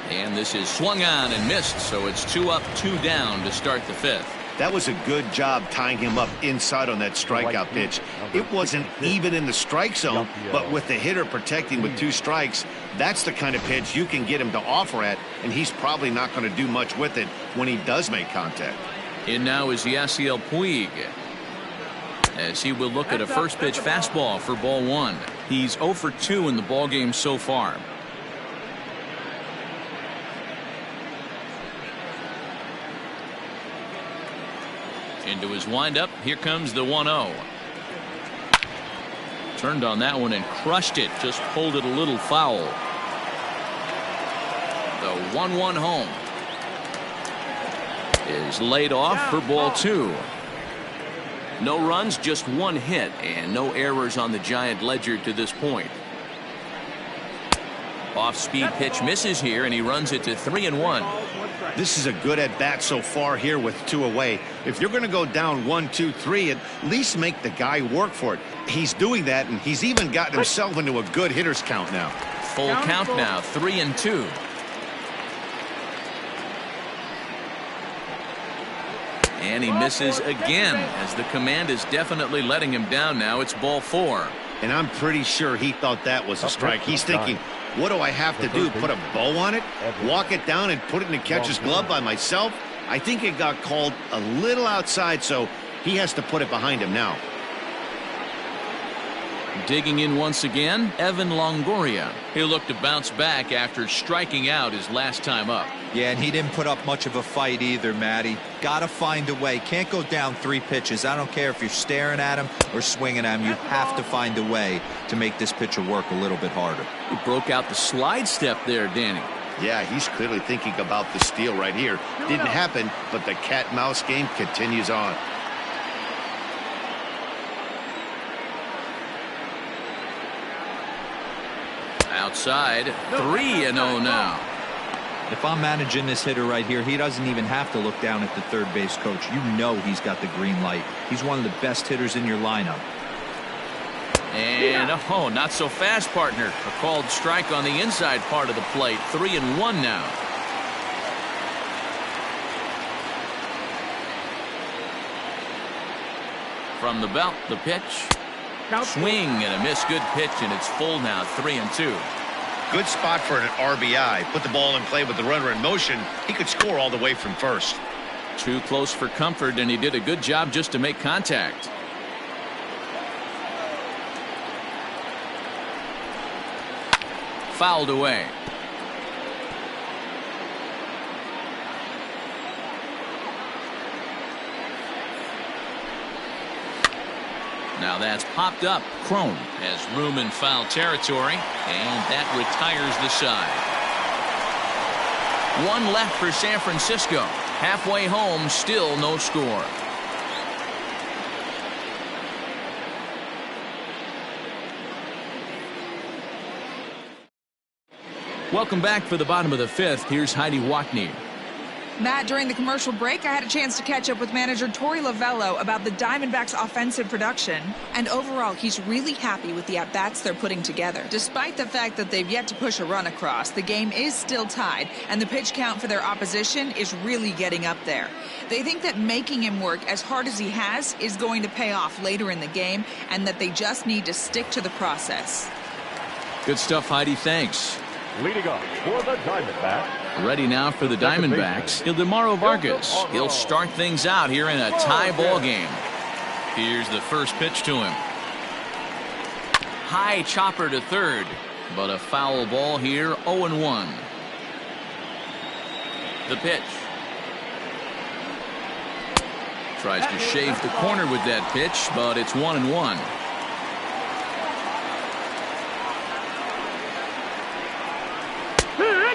And this is swung on and missed, so it's 2 up, 2 down to start the 5th. That was a good job tying him up inside on that strikeout pitch. It wasn't even in the strike zone, but with the hitter protecting with 2 strikes, that's the kind of pitch you can get him to offer at, and he's probably not going to do much with it when he does make contact. In now is Yasiel Puig, as he will look at a first pitch fastball for ball 1. He's 0 for 2 in the ballgame so far. Into his windup. Here comes the 1-0. Turned on that one and crushed it. Just pulled it a little foul. The 1-1 home is laid off for ball 2. No runs, just 1 hit, and no errors on the Giant ledger to this point. Off-speed pitch misses here, and he runs it to 3-1. This is a good at-bat so far here with 2 away. If you're going to go down 1, 2, 3, at least make the guy work for it. He's doing that, and he's even gotten himself into a good hitter's count now. Full count now, 3-2. And he misses again, as the command is definitely letting him down now. It's ball 4. And I'm pretty sure he thought that was a strike. He's thinking, what do I have to do? Put a bow on it? Walk it down and put it in the catcher's glove by myself? I think it got called a little outside, so he has to put it behind him now. Digging in once again, Evan Longoria. He'll look to bounce back after striking out his last time up. Yeah, and he didn't put up much of a fight either, Matty. Got to find a way. Can't go down 3 pitches. I don't care if you're staring at him or swinging at him. You have to find a way to make this pitcher work a little bit harder. He broke out the slide step there, Danny. Yeah, he's clearly thinking about the steal right here. Didn't happen, but the cat-mouse game continues on. Outside, 3-0 now. If I'm managing this hitter right here, he doesn't even have to look down at the third base coach. You know he's got the green light. He's one of the best hitters in your lineup. And, oh, not so fast, partner. A called strike on the inside part of the plate. 3-1 now. From the belt, the pitch. Swing and a miss. Good pitch, and it's full now, 3-2. Good spot for an RBI. Put the ball in play with the runner in motion. He could score all the way from first. Too close for comfort, and he did a good job just to make contact. Fouled away. Now that's popped up. Crone has room in foul territory, and that retires the side. One left for San Francisco. Halfway home, still no score. Welcome back for the bottom of the fifth. Here's Heidi Watney. Matt, during the commercial break, I had a chance to catch up with manager Torey Lovello about the Diamondbacks' offensive production. And overall, he's really happy with the at-bats they're putting together. Despite the fact that they've yet to push a run across, the game is still tied, and the pitch count for their opposition is really getting up there. They think that making him work as hard as he has is going to pay off later in the game, and that they just need to stick to the process. Good stuff, Heidi. Thanks. Leading off for the Diamondbacks. Ready now for the Diamondbacks, Ildemaro Vargas. He'll start things out here in a tie ball game. Here's the first pitch to him. High chopper to third, but a foul ball here, 0-1. The pitch. Tries to shave the corner with that pitch, but it's 1-1.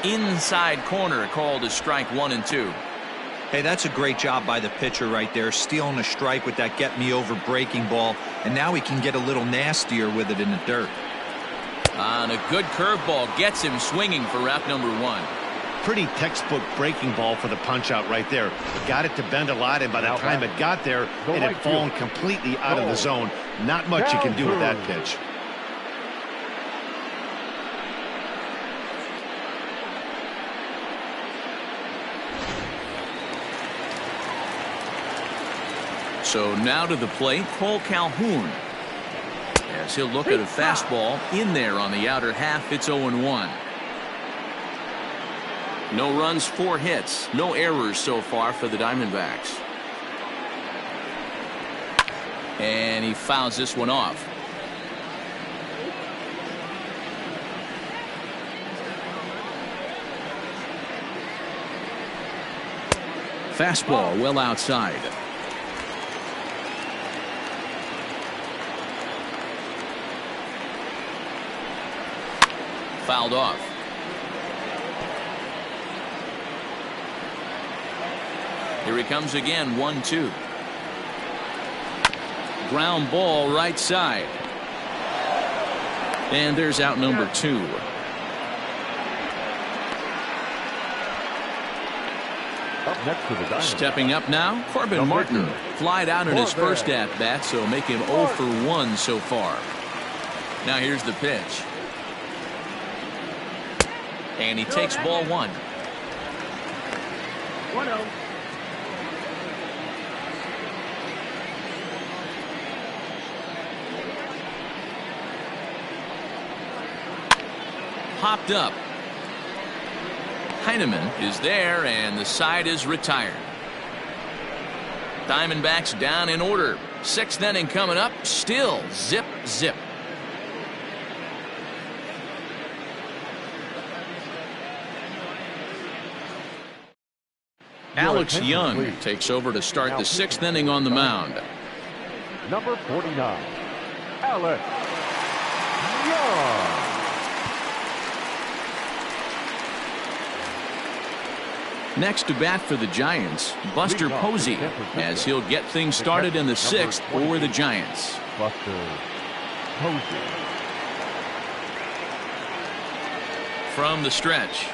Inside corner, called a strike, 1-2. Hey, that's a great job by the pitcher right there, stealing a strike with that get-me-over breaking ball, and now he can get a little nastier with it in the dirt. On a good curveball, gets him swinging for route number 1. Pretty textbook breaking ball for the punch-out right there. Got it to bend a lot, and by the time it got there, it had fallen completely out of the zone. Not much you can do with that pitch. So now to the plate, Cole Calhoun. As he'll look at a fastball in there on the outer half, it's 0-1. No runs, 4 hits, no errors so far for the Diamondbacks. And he fouls this one off. Fastball well outside. Fouled off. Here he comes again, 1-2. Ground ball right side. And there's out number 2. Up next to the Diamondbacks. Stepping up now, Corbin Martin. Flied out in his first at-bat, so make him 0 for 1 so far. Now here's the pitch. And he takes ball 1. 1-0. Popped up. Heineman is there, and the side is retired. Diamondbacks down in order. 6th inning coming up. Still zip, zip. Alex Young takes over to start the 6th inning on the mound. Number 49, Alex Young. Next to bat for the Giants, Buster Posey, as he'll get things started in the 6th for the Giants. Buster Posey. From the stretch.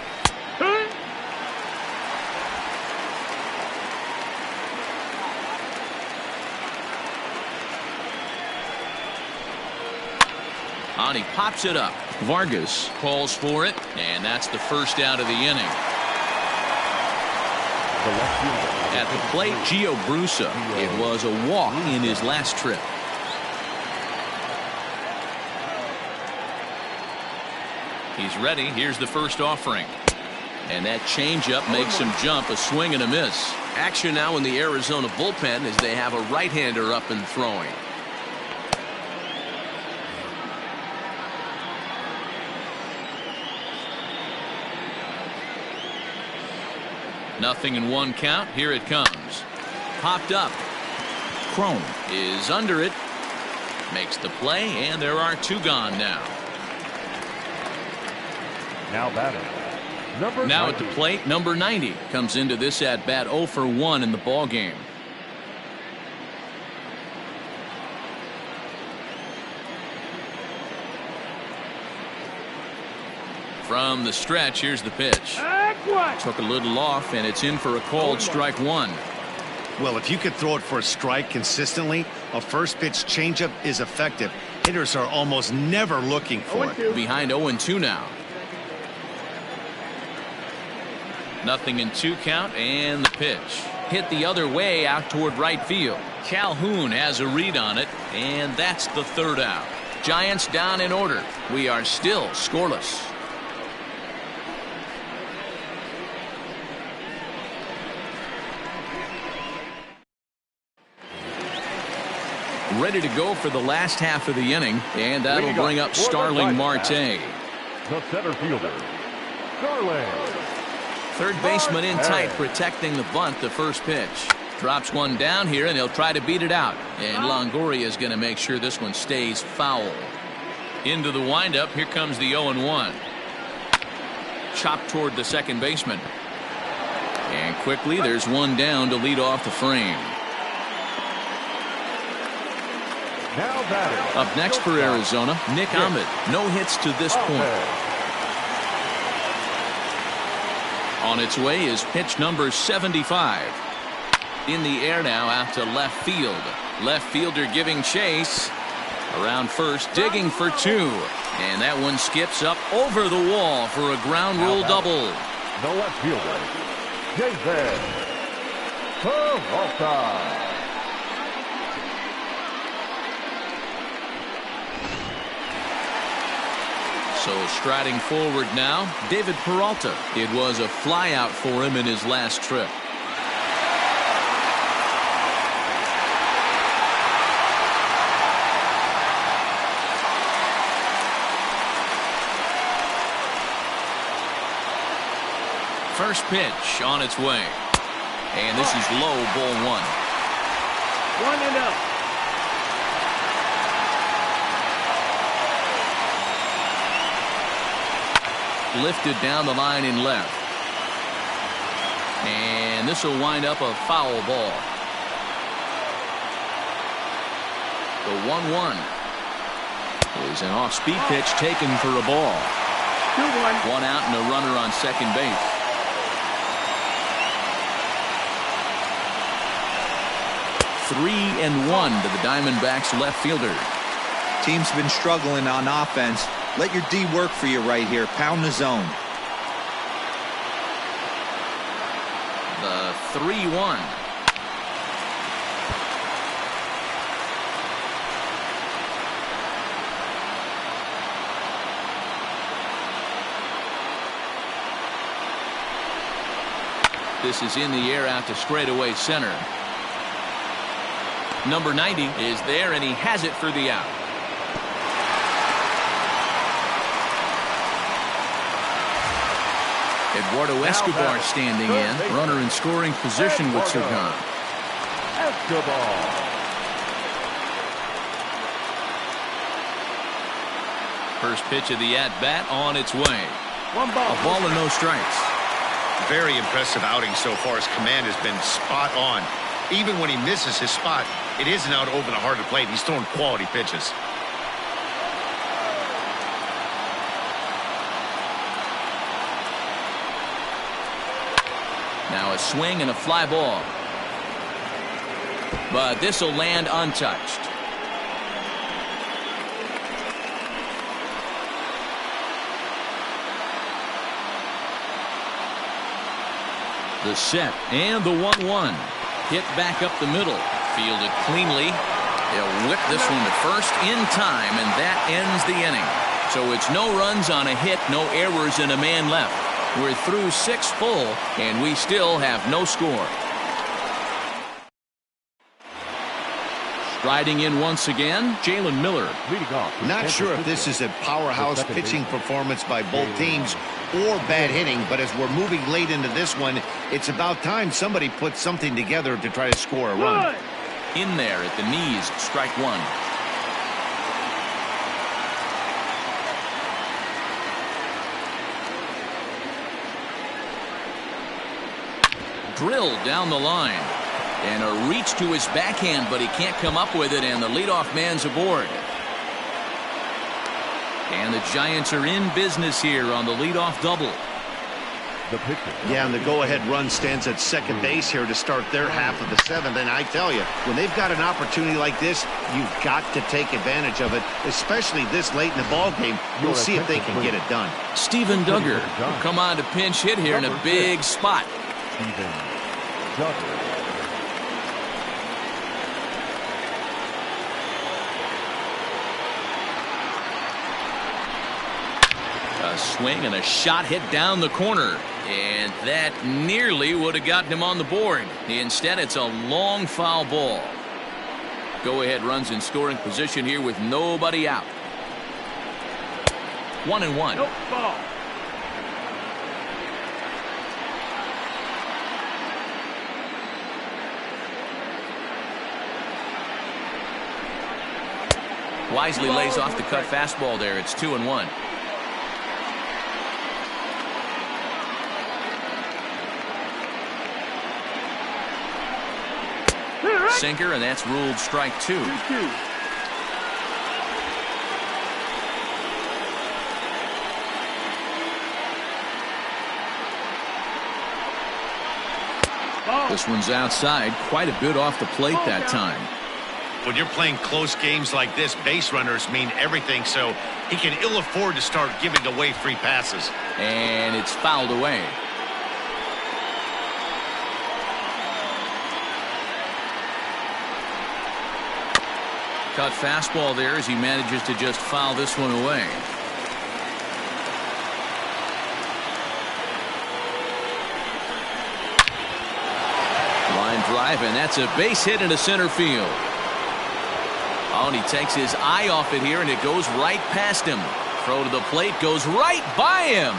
And he pops it up. Vargas calls for it, and that's the first out of the inning. the left fielder. At the plate, Gio Brusa. It was a walk in his last trip. He's ready. Here's the first offering. And that changeup makes him jump. A swing and a miss. Action now in the Arizona bullpen as they have a right-hander up and throwing. Nothing in one count. Here it comes. Popped up. Cron is under it. Makes the play, and there are two gone now. Now batting. Number Now 90. at the plate, number 90 comes into this at bat 0 for 1 in the ball game. From the stretch, here's the pitch. Took a little off, and it's in for a called strike one. Well, if you could throw it for a strike consistently, a first pitch changeup is effective. Hitters are almost never looking for it. Behind 0-2 now. Nothing in two count, and the pitch hit the other way out toward right field. Calhoun has a read on it, and that's the third out. Giants down in order. We are still scoreless. Ready to go for the last half of the inning, and that'll bring up Starling Marte. The center fielder, Starling. Third baseman in tight, protecting the bunt. The first pitch drops one down here, and he'll try to beat it out. And Longoria is going to make sure this one stays foul. Into the windup. Here comes the 0-1. Chopped toward the second baseman. And quickly, there's one down to lead off the frame. Now batting. Up next for Arizona, Nick Ahmed. No hits to this point. On its way is pitch number 75. In the air now out to left field. Left fielder giving chase. Around first, digging for two. And that one skips up over the wall for a ground rule double. The left fielder, Jason Peralta. So striding forward now, David Peralta. It was a flyout for him in his last trip. First pitch on its way. And this is low, ball one. 1-0. Lifted down the line in left. And this will wind up a foul ball. The 1-1 is an off-speed pitch taken for a ball. 2-1. One out and a runner on second base. Three and one to the Diamondbacks left fielder. Team's been struggling on offense. Let your D work for you right here. Pound the zone. The 3-1. This is in the air out to straightaway center. Number 90 is there, and he has it for the out. Eduardo Escobar standing in. Runner in scoring position with Sergan. Escobar. First pitch of the at-bat on its way. One ball. A ball and no strikes. Very impressive outing so far. His command has been spot on. Even when he misses his spot, it isn't out over the heart of the plate. He's throwing quality pitches. Now a swing and a fly ball. But this will land untouched. The set and the 1-1. Hit back up the middle. Fielded cleanly. They'll whip this one to first in time, and that ends the inning. So it's no runs on a hit, no errors, and a man left. We're through 6 full, and we still have no score. Striding in once again, Jalen Miller. Leading off. Not sure if this is a powerhouse pitching performance by both teams or bad hitting, but as we're moving late into this one, it's about time somebody puts something together to try to score a run. In there at the knees, strike one. Drilled down the line. And a reach to his backhand, but he can't come up with it, and the leadoff man's aboard. And the Giants are in business here on the leadoff double. The pitcher. Yeah, and the go-ahead run stands at second base here to start their half of the 7th. And I tell you, when they've got an opportunity like this, you've got to take advantage of it, especially this late in the ball game. We'll see if they can get it done. Steven Duggar will come on to pinch hit here in a big spot. Steven Duggar. A swing and a shot hit down the corner, and that nearly would have gotten him on the board. Instead, it's a long foul ball. Go ahead runs in scoring position here with nobody out. 1-1. Nope, ball. Wisely lays off the cut fastball there. It's 2-1. Sinker, and that's ruled strike 2. 2-2. This one's outside, quite a bit off the plate that time. When you're playing close games like this, base runners mean everything, so he can ill afford to start giving away free passes. And it's fouled away. Cut fastball there as he manages to just foul this one away. Line drive, and that's a base hit into center field. Oh, and he takes his eye off it here, and it goes right past him. Throw to the plate goes right by him.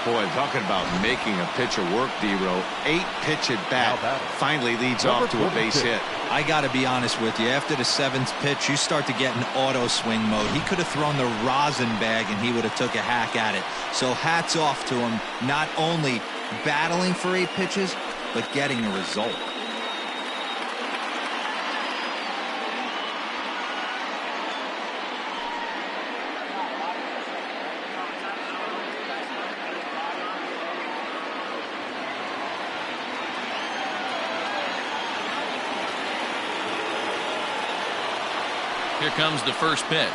Boy, talking about making a pitcher work, D-Row. 8 pitch at bat finally leads off to a base hit. I got to be honest with you. After the 7th pitch, you start to get in auto swing mode. He could have thrown the rosin bag and he would have took a hack at it. So hats off to him, not only battling for 8 pitches, but getting a result. Here comes the first pitch.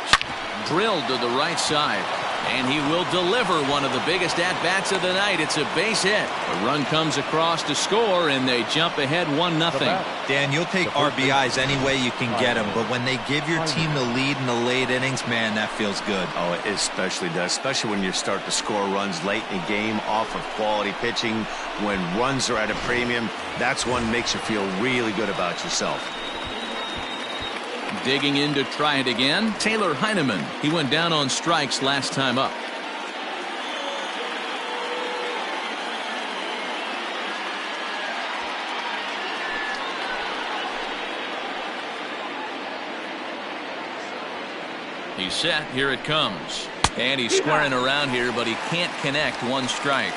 Drilled to the right side. And he will deliver one of the biggest at-bats of the night. It's a base hit. A run comes across to score, and they jump ahead 1-0. Dan, you'll take RBIs any way you can get them, but when they give your team the lead in the late innings, man, that feels good. Oh, it especially does, especially when you start to score runs late in the game off of quality pitching. When runs are at a premium, that's one makes you feel really good about yourself. Digging in to try it again, Taylor Heineman. He went down on strikes last time up. He's set. Here it comes. And he's squaring around here, but he can't connect. 1 strike.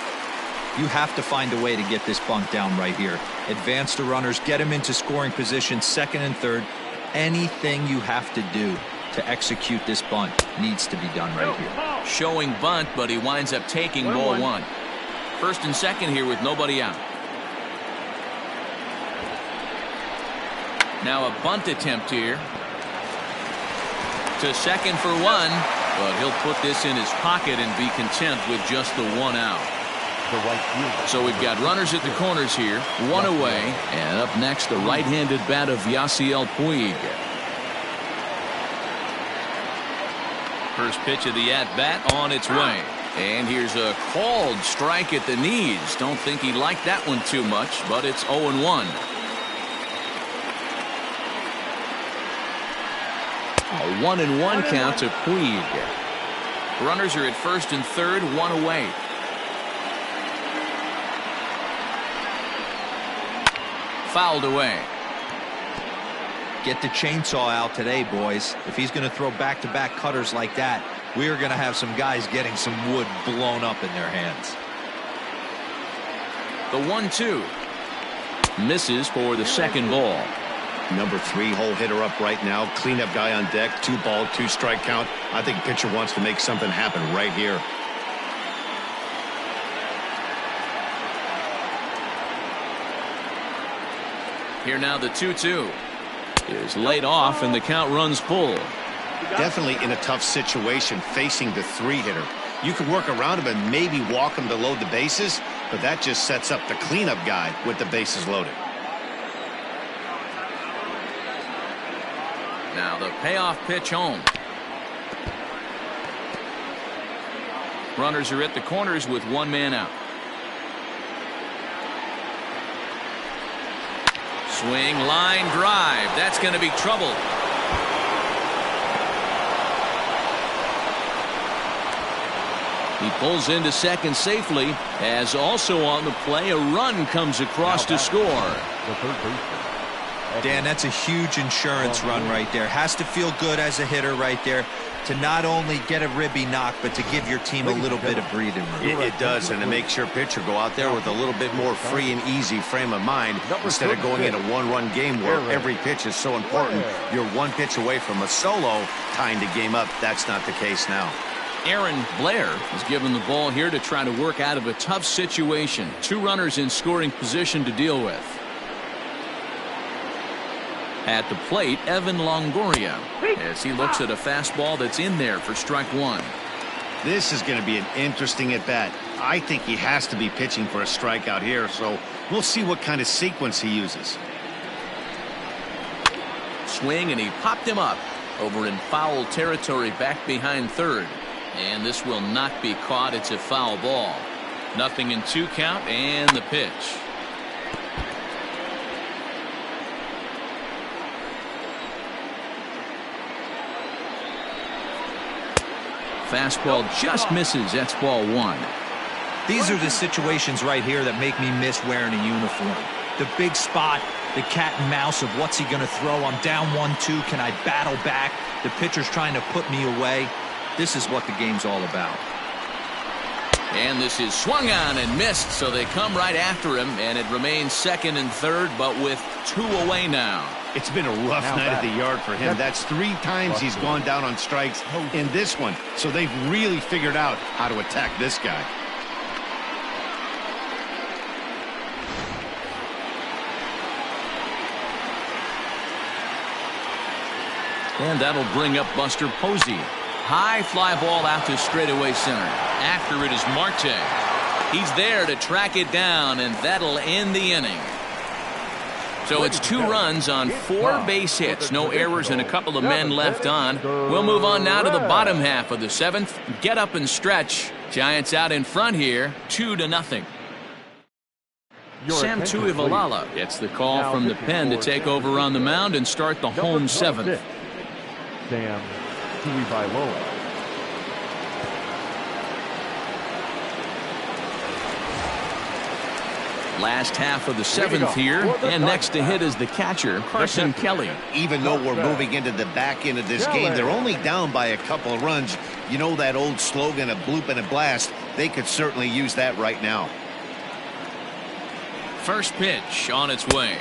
You have to find a way to get this bunt down right here. Advance the runners, get him into scoring position, 2nd and 3rd. Anything you have to do to execute this bunt needs to be done right here. Showing bunt, but he winds up taking ball 1. 1st and 2nd here with nobody out. Now a bunt attempt here. To 2nd for 1, but he'll put this in his pocket and be content with just the 1 out. the right fielder. So we've got runners at the corners here, one away, and up next the right-handed bat of Yasiel Puig. First pitch of the at-bat on its way. And here's a called strike at the knees. Don't think he liked that one too much, but it's 0-1. A 1-1 count to Puig. Runners are at first and third, one away. Fouled away. Get the chainsaw out today, boys. If he's going to throw back-to-back cutters like that, we are going to have some guys getting some wood blown up in their hands. The 1-2. Misses for the second ball. Number 3 hole hitter up right now. Cleanup guy on deck. 2 ball, 2 strike count. I think pitcher wants to make something happen right here. Here now the 2-2 is laid off and the count runs full. Definitely in a tough situation facing the 3 hitter. You can work around him and maybe walk him to load the bases, but that just sets up the cleanup guy with the bases loaded. Now the payoff pitch home. Runners are at the corners with one man out. Swing, line drive. That's going to be trouble. He pulls into second safely, as also on the play a run comes across to score. The third baseman. Dan, that's a huge insurance run right there. Has to feel good as a hitter right there to not only get a ribby knock, but to give your team a little bit of breathing room. It does, and it makes your pitcher go out there with a little bit more free and easy frame of mind instead of going in a one-run game where every pitch is so important. You're one pitch away from a solo, tying the game up. That's not the case now. Aaron Blair is given the ball here to try to work out of a tough situation. 2 runners in scoring position to deal with. At the plate, Evan Longoria, as he looks at a fastball that's in there for strike 1. This is going to be an interesting at-bat. I think he has to be pitching for a strikeout here, so we'll see what kind of sequence he uses. Swing, and he popped him up over in foul territory back behind third. And this will not be caught. It's a foul ball. 0-2 count, and the pitch. Fastball just misses. That's ball 1. These are the situations right here that make me miss wearing a uniform. The big spot, the cat and mouse of what's he going to throw. I'm down 1-2. Can I battle back? The pitcher's trying to put me away. This is what the game's all about. And this is swung on and missed, so they come right after him, and it remains second and third, but with 2 away now. It's been a rough night at the yard for him. That's 3 times he's gone down on strikes in this one. So they've really figured out how to attack this guy. And that'll bring up Buster Posey. High fly ball out to straightaway center. After it is Marte. He's there to track it down, and that'll end the inning. So it's 2 runs on 4 base hits. No errors and a couple of men left on. We'll move on now to the bottom half of the 7th. Get up and stretch. Giants out in front here, 2-0. Sam Tuivalala gets the call from the pen to take over on the mound and start the home 7th. Sam Tuivalala. Last half of the 7th here, and next to hit is the catcher, Carson Kelly. Even though we're moving into the back end of this game, they're only down by a couple of runs. You know that old slogan, a bloop and a blast. They could certainly use that right now. First pitch on its way.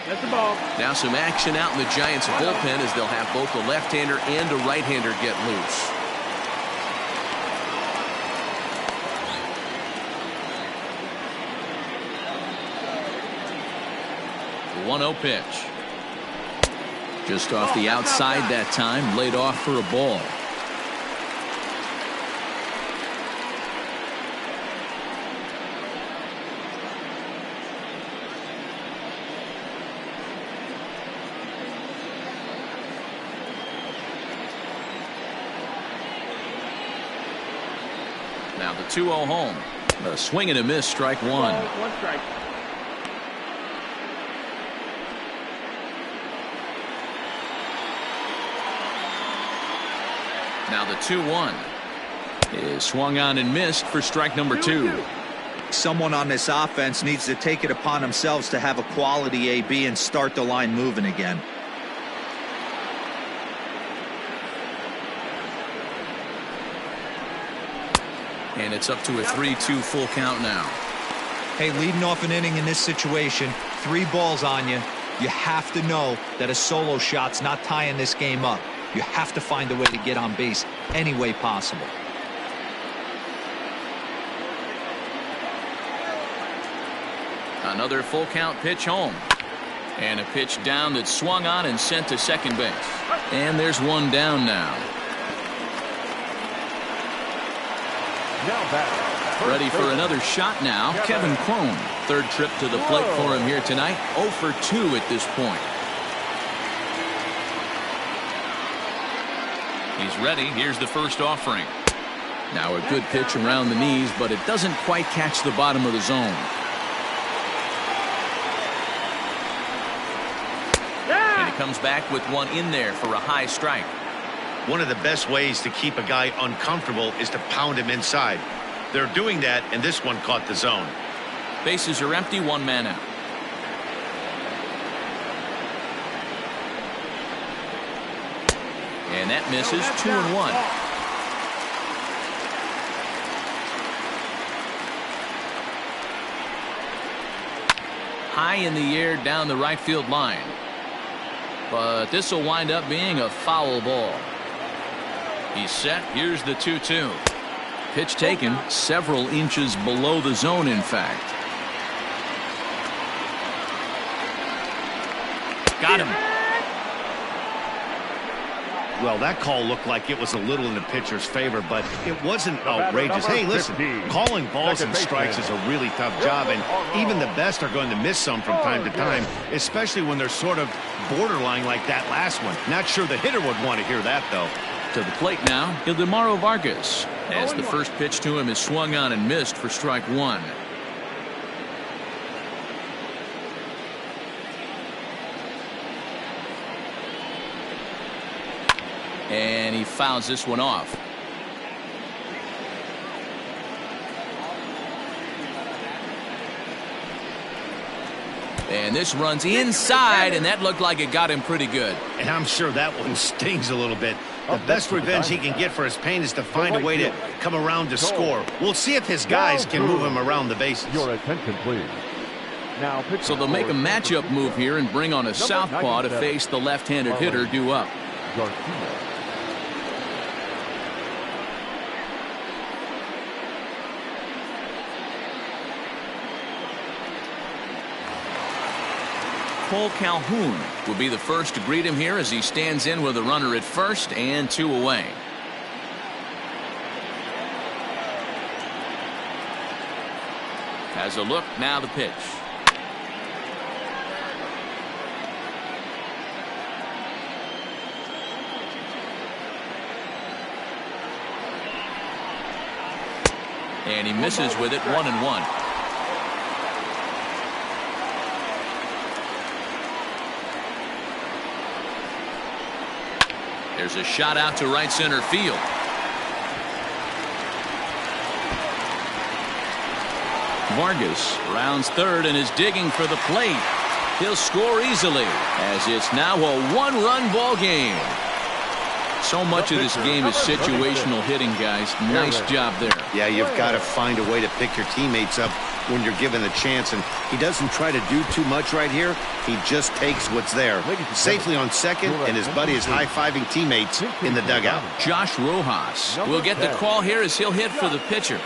That's the ball. Now some action out in the Giants' bullpen as they'll have both a left-hander and a right-hander get loose. The 1-0 pitch. Just off the outside that time, laid off for a ball. Now the 2-0 home. A swing and a miss, strike one. One strike. Now the 2-1 is swung on and missed for strike number 2. Someone on this offense needs to take it upon themselves to have a quality AB and start the line moving again. And it's up to a 3-2 full count now. Hey, leading off an inning in this situation, 3 balls on you. You have to know that a solo shot's not tying this game up. You have to find a way to get on base any way possible. Another full count pitch home. And a pitch down that's swung on and sent to second base. And there's one down now. Now back. Ready for another shot now, Kevin Cron. Third trip to the plate for him here tonight. 0 for 2 at this point. He's ready. Here's the first offering. Now a good pitch around the knees, but it doesn't quite catch the bottom of the zone. And he comes back with one in there for a high strike. One of the best ways to keep a guy uncomfortable is to pound him inside. They're doing that, and this one caught the zone. Bases are empty, 1 man out. And that misses. 2-1. High in the air down the right field line. But this will wind up being a foul ball. He's set. Here's the 2-2. Pitch taken several inches below the zone, in fact. Got him. Well, that call looked like it was a little in the pitcher's favor, but it wasn't outrageous. Hey, listen, calling balls and strikes is a really tough job, and even the best are going to miss some from time to time, especially when they're sort of borderline like that last one. Not sure the hitter would want to hear that, though. To the plate now, Ildemaro Vargas, as the first pitch to him is swung on and missed for strike 1. And he fouls this one off. And this runs inside, and that looked like it got him pretty good. And I'm sure that one stings a little bit. The best revenge he can get for his pain is to find a way to come around to score. We'll see if his guys can move him around the bases. Your attention, please. Now, so they'll make a matchup move here and bring on a southpaw to face the left-handed hitter due up. Cole Calhoun will be the first to greet him here as he stands in with a runner at first and 2 away. Has a look, now the pitch. And he misses with it, 1-1. There's a shot out to right center field. Vargas rounds third and is digging for the plate. He'll score easily as it's now a 1-run ball game. So much of this game is situational hitting, guys. Nice job there. Yeah, you've got to find a way to pick your teammates up when you're given the chance, and he doesn't try to do too much right here. He just takes what's there. Safely on second, and his buddy is high-fiving teammates in the dugout. Josh Rojas will get the call here as he'll hit for the pitcher.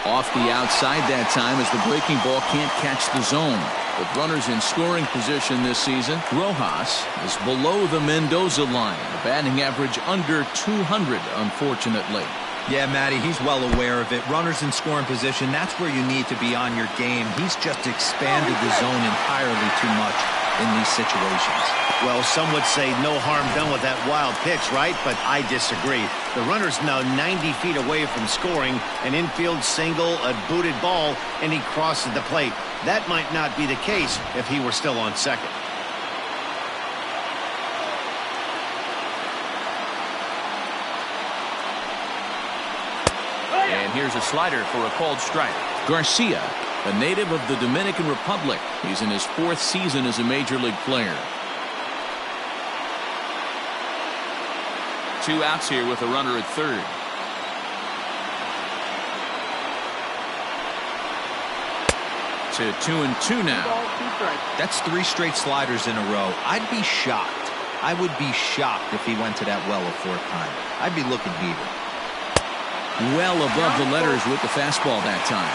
Off the outside that time as the breaking ball can't catch the zone. With runners in scoring position this season, Rojas is below the Mendoza line. A batting average under 200, unfortunately. Yeah, Matty, he's well aware of it. Runners in scoring position, that's where you need to be on your game. He's just expanded the zone entirely too much in these situations. Well, some would say no harm done with that wild pitch, right? But I disagree. The runner's now 90 feet away from scoring, an infield single, a booted ball, and he crosses the plate. That might not be the case if he were still on second. And here's a slider for a called strike. Garcia, a native of the Dominican Republic. He's in his 4th season as a major league player. 2 outs here with a runner at third. To 2-2 now. That's 3 straight sliders in a row. I'd be shocked. I would be shocked if he went to that well a 4th time. I'd be looking heated. Well above the letters with the fastball that time.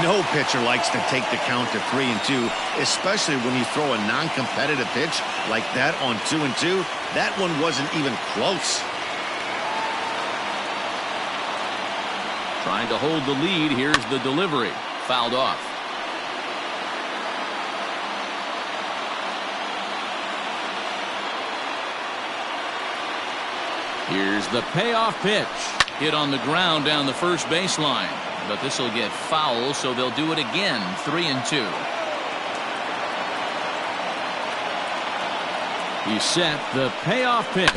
No pitcher likes to take the count to 3-2, especially when you throw a non-competitive pitch like that on 2-2. That one wasn't even close. Trying to hold the lead. Here's the delivery. Fouled off. Here's the payoff pitch. Hit on the ground down the first baseline. But this will get foul, so they'll do it again. 3-2. He set the payoff pitch.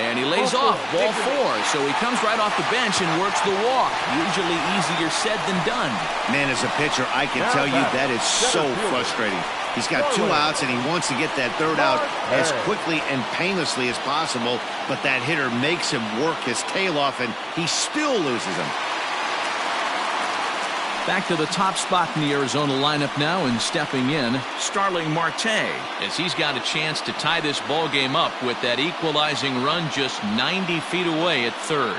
And he lays off, ball 4, so he comes right off the bench and works the walk. Usually easier said than done. Man, as a pitcher, I can tell you that is so frustrating. He's got 2 outs, and he wants to get that 3rd out as quickly and painlessly as possible, but that hitter makes him work his tail off, and he still loses him. Back to the top spot in the Arizona lineup now, and stepping in, Starling Marte, as he's got a chance to tie this ball game up with that equalizing run just 90 feet away at third.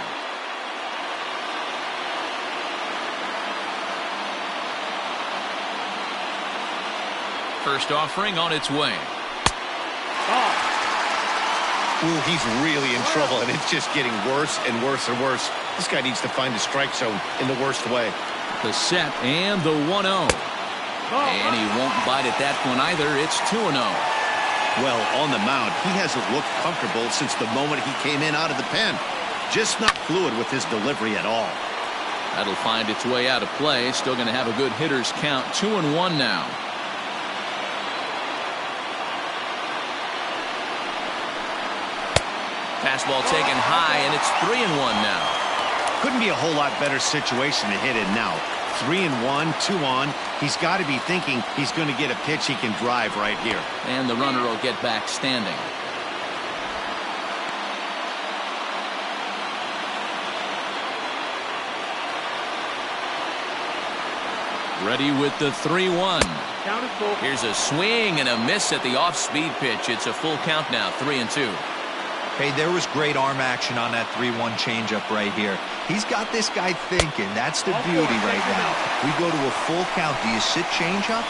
First offering on its way. Ooh, he's really in trouble, and it's just getting worse and worse and worse. This guy needs to find the strike zone in the worst way. The set and the 1-0. And he won't bite at that one either. It's 2-0. Well, on the mound, he hasn't looked comfortable since the moment he came in out of the pen. Just not fluid with his delivery at all. That'll find its way out of play. Still going to have a good hitter's count. 2-1 now. Fastball taken high, and it's 3-1 now. Couldn't be a whole lot better situation to hit in now. 3-1, 2 on. He's got to be thinking he's going to get a pitch he can drive right here. And the runner will get back standing. Ready with the 3-1. Here's a swing and a miss at the off-speed pitch. It's a full count now, 3-2. Hey, there was great arm action on that 3-1 changeup right here. He's got this guy thinking. That's the beauty right now. We go to a full count. Do you sit changeup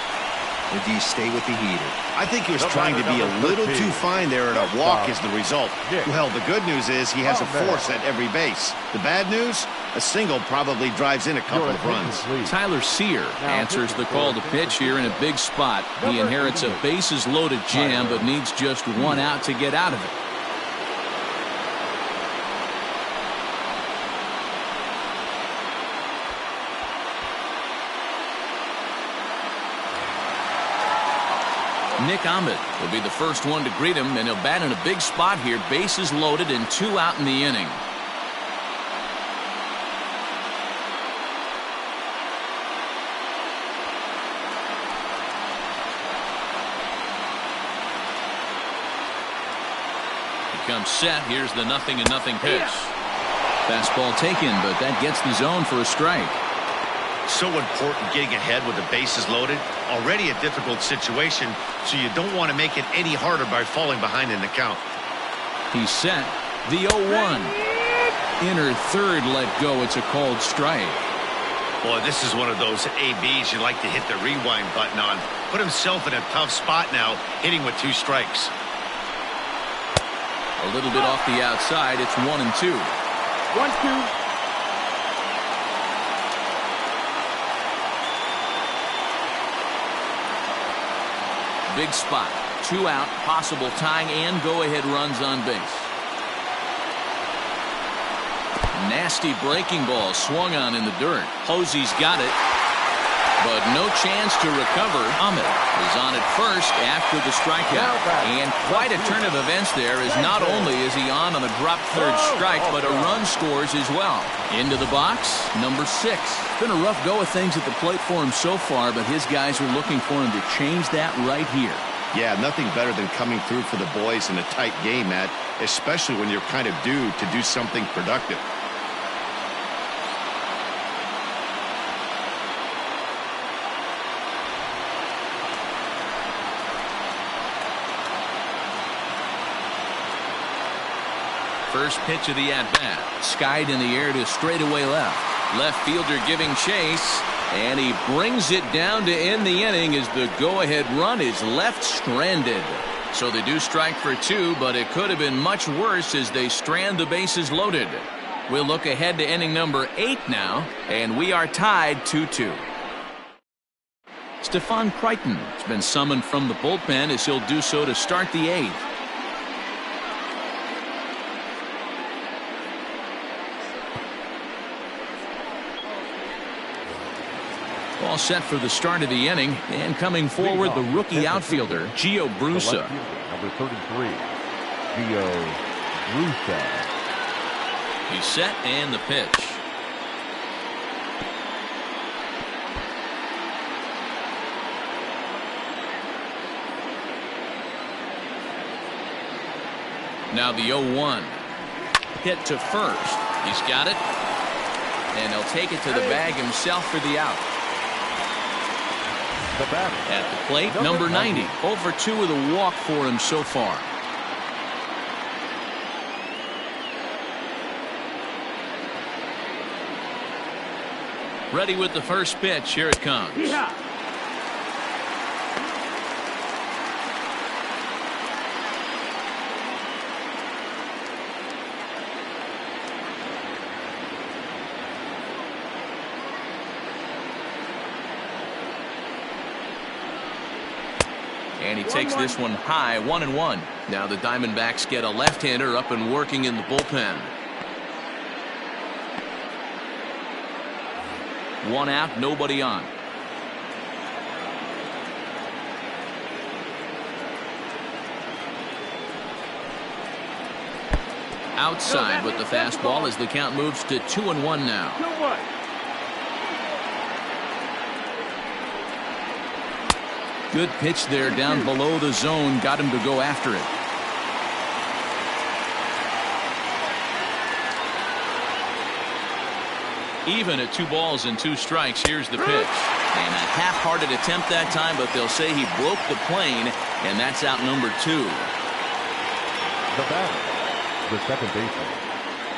or do you stay with the heater? I think he was trying to be a little too fine there, and a walk is the result. Well, the good news is he has a force at every base. The bad news? A single probably drives in a couple of runs. Tyler Sear answers the call to pitch here in a big spot. He inherits a bases-loaded jam, but needs just 1 out to get out of it. Nick Ahmed will be the first one to greet him, and he'll bat in a big spot here. Bases loaded and 2 out in the inning. He comes set. Here's the 0-0 pitch. Fastball taken, but that gets the zone for a strike. So important getting ahead with the bases loaded. Already a difficult situation, so you don't want to make it any harder by falling behind in the count. He's set. The 0-1. Inner third let go. It's a called strike. Boy, this is one of those ABs you like to hit the rewind button on. Put himself in a tough spot now, hitting with 2 strikes. A little bit off the outside. It's 1-2. 1-2. Big spot. 2 out, possible tying and go-ahead runs on base. Nasty breaking ball swung on in the dirt. Posey's got it, but no chance to recover. Ahmed is on at first after the strikeout. And quite a turn of events there, as not only is he on the drop third strike, but a run scores as well. Into the box, number 6. Been a rough go of things at the plate for him so far, but his guys are looking for him to change that right here. Yeah, nothing better than coming through for the boys in a tight game, Matt, especially when you're kind of due to do something productive. First pitch of the at-bat. Skied in the air to straightaway left. Left fielder giving chase. And he brings it down to end the inning as the go-ahead run is left stranded. So they do strike for 2, but it could have been much worse as they strand the bases loaded. We'll look ahead to inning number 8 now, and we are tied 2-2. Stefan Crichton has been summoned from the bullpen as he'll do so to start the 8th. All set for the start of the inning, and coming forward the rookie outfielder Gio Brusa. Number 33, Gio Brusa. He's set and the pitch. Now the 0-1. Hit to first. He's got it, and he'll take it to the bag himself for the out. At the plate, number 90. 0 for 2 with a walk for him so far. Ready with the first pitch. Here it comes. Yeah. And he takes this one high, 1-1. Now the Diamondbacks get a left-hander up and working in the bullpen. 1 out, nobody on. Outside with the fastball as the count moves to 2-1 now. 2-1. Good pitch there down below the zone. Got him to go after it. Even at 2 balls and 2 strikes. Here's the pitch. And a half-hearted attempt that time, but they'll say he broke the plane, and that's out number 2. The batter, the second baseman,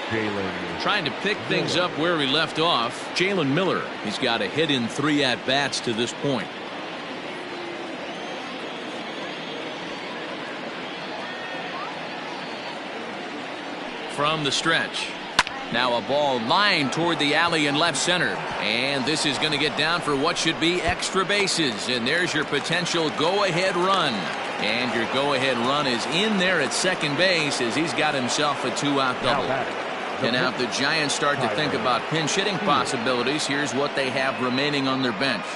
Jalen. Trying to pick things up where we left off. Jalen Miller. He's got a hit in 3 at-bats to this point. From the stretch. Now a ball lined toward the alley in left center. And this is going to get down for what should be extra bases. And there's your potential go-ahead run. And your go-ahead run is in there at second base as he's got himself a 2-out double. And now if the Giants start to think about pinch hitting possibilities, here's what they have remaining on their bench.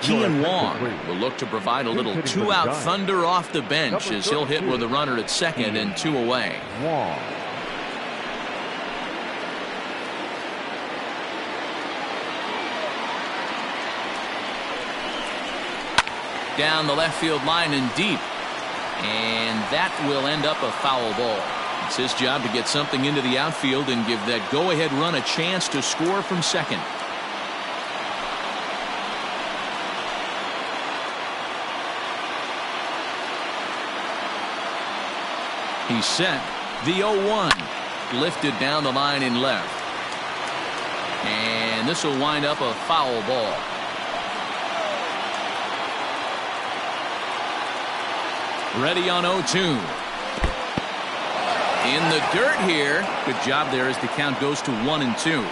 Kean Wong will look to provide a little 2-out thunder off the bench as he'll hit with a runner at second and 2 away. Down the left field line and deep. And that will end up a foul ball. It's his job to get something into the outfield and give that go-ahead run a chance to score from second. He's set. The 0-1. Lifted down the line in left. And this will wind up a foul ball. Ready on 0-2. In the dirt here. Good job there as the count goes to 1-2.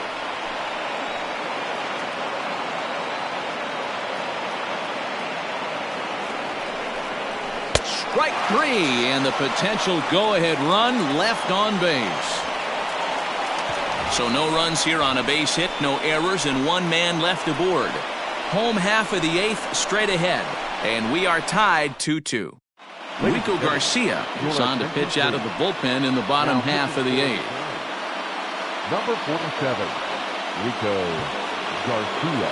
Strike three, and the potential go-ahead run left on base. So no runs here on a base hit, no errors, and one man left aboard. Home half of the eighth straight ahead, and we are tied 2-2. Rico Garcia is on to pitch out of the bullpen in the bottom half of the eighth. Number 47, Rico Garcia.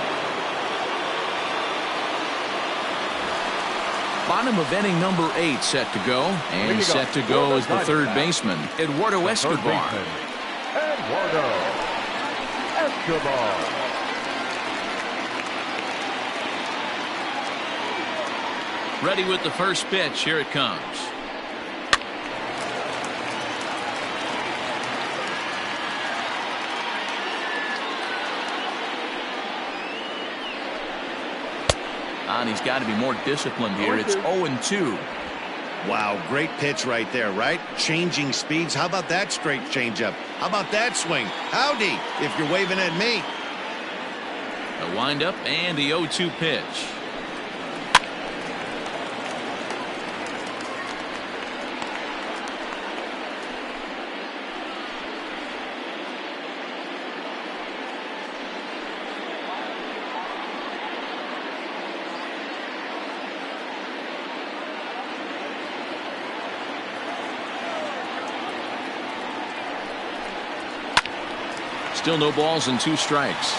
Bottom of inning number 8 set to go, and set to go is the third baseman, Eduardo Escobar. Eduardo Escobar. Ready with the first pitch. Here it comes. And he's got to be more disciplined here. It's 0-2. Wow, great pitch right there, right? Changing speeds. How about that straight changeup? How about that swing? Howdy, if you're waving at me. A windup and the 0-2 pitch. Still no balls and 2 strikes.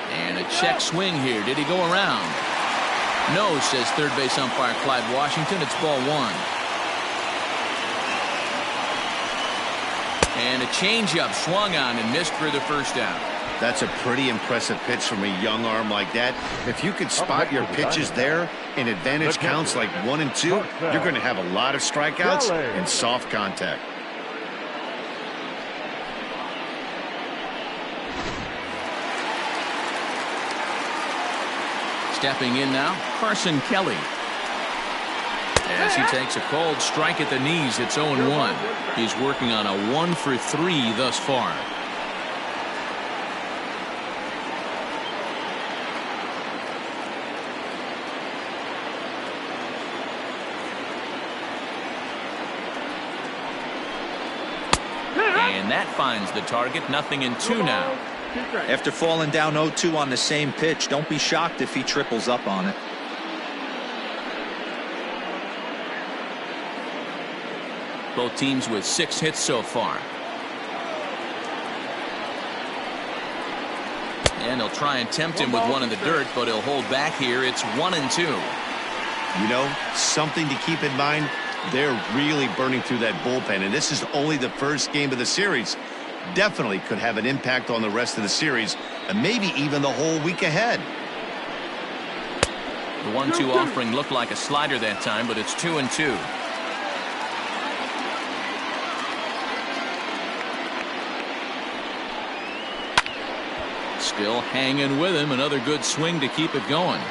And a check swing here. Did he go around? No, says third base umpire Clyde Washington. It's ball 1. And a changeup swung on and missed for the first out. That's a pretty impressive pitch from a young arm like that. If you could spot your pitches there in advantage counts like 1 and 2, you're going to have a lot of strikeouts and soft contact. Stepping in now, Carson Kelly. As he takes a cold strike at the knees, it's 0-1. He's working on a 1 for 3 thus far. And that finds the target. 0-2 now. After falling down 0-2 on the same pitch, don't be shocked if he triples up on it. Both teams with 6 hits so far. And they'll try and tempt him with one in the dirt, but he'll hold back here. It's 1-2. You know, something to keep in mind. They're really burning through that bullpen, and this is only the first game of the series. Definitely could have an impact on the rest of the series, and maybe even the whole week ahead. The 1-2 offering looked like a slider that time, but it's 2-2. Still hanging with him. Another good swing to keep it going.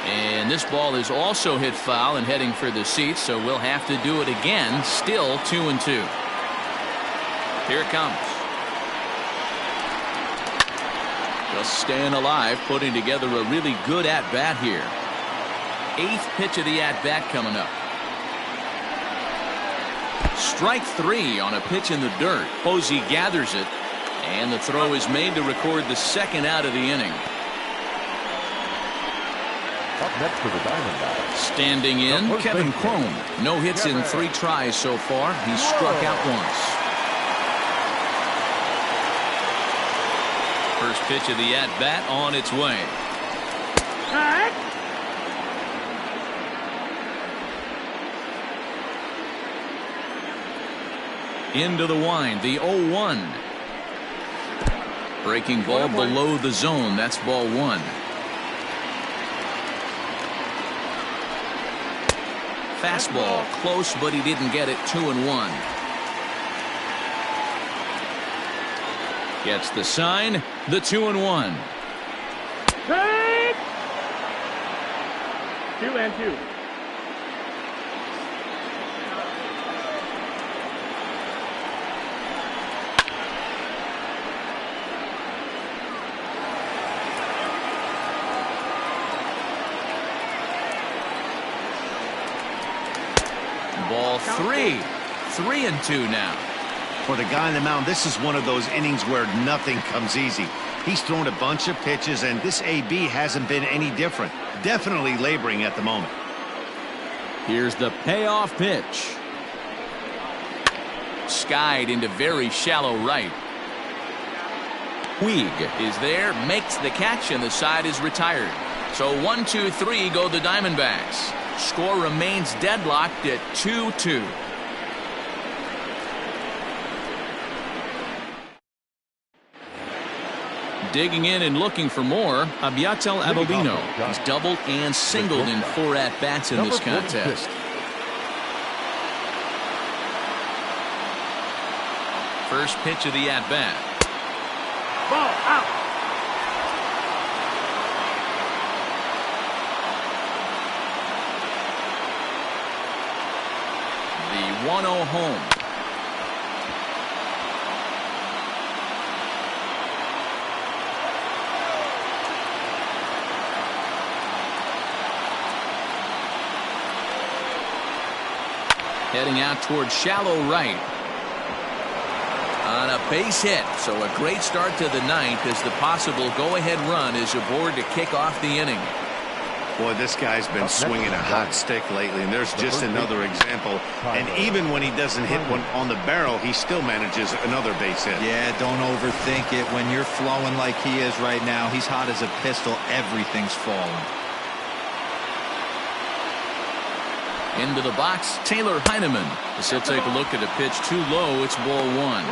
And this ball is also hit foul and heading for the seats, so we'll have to do it again. Still 2-2. Here it comes. Just staying alive, putting together a really good at-bat here. 8th pitch of the at-bat coming up. Strike 3 on a pitch in the dirt. Posey gathers it, and the throw is made to record the 2nd out of the inning. Up next for the Diamondbacks. Standing in, Kevin Cron. No hits in 3 tries so far. He's struck out once. pitch of the at-bat on its way. Into the wind, the 0-1. Breaking ball below the zone. That's ball one. Fastball close, but he didn't get it. 2-1. Gets the sign. The 2-1. 2-2. Ball 3. 3-2 now. For the guy on the mound, this is one of those innings where nothing comes easy. He's thrown a bunch of pitches, and this AB hasn't been any different. Definitely laboring at the moment. Here's the payoff pitch. Skied into very shallow right. Puig is there, makes the catch, and the side is retired. So 1-2-3 go the Diamondbacks. Score remains deadlocked at 2-2. Digging in and looking for more, Abiatel Abobino. He's doubled and singled in 4 at-bats in this contest. First pitch of the at-bat. Ball out. The 1-0 home. Heading out towards shallow right. On a base hit. So a great start to the ninth as the possible go-ahead run is aboard to kick off the inning. Boy, this guy's been swinging a hot stick lately, and there's just another example. And even when he doesn't hit one on the barrel, he still manages another base hit. Yeah, don't overthink it. When you're flowing like he is right now, he's hot as a pistol. Everything's falling. Into the box, Taylor Heineman. As he'll take a look at a pitch too low. It's ball one.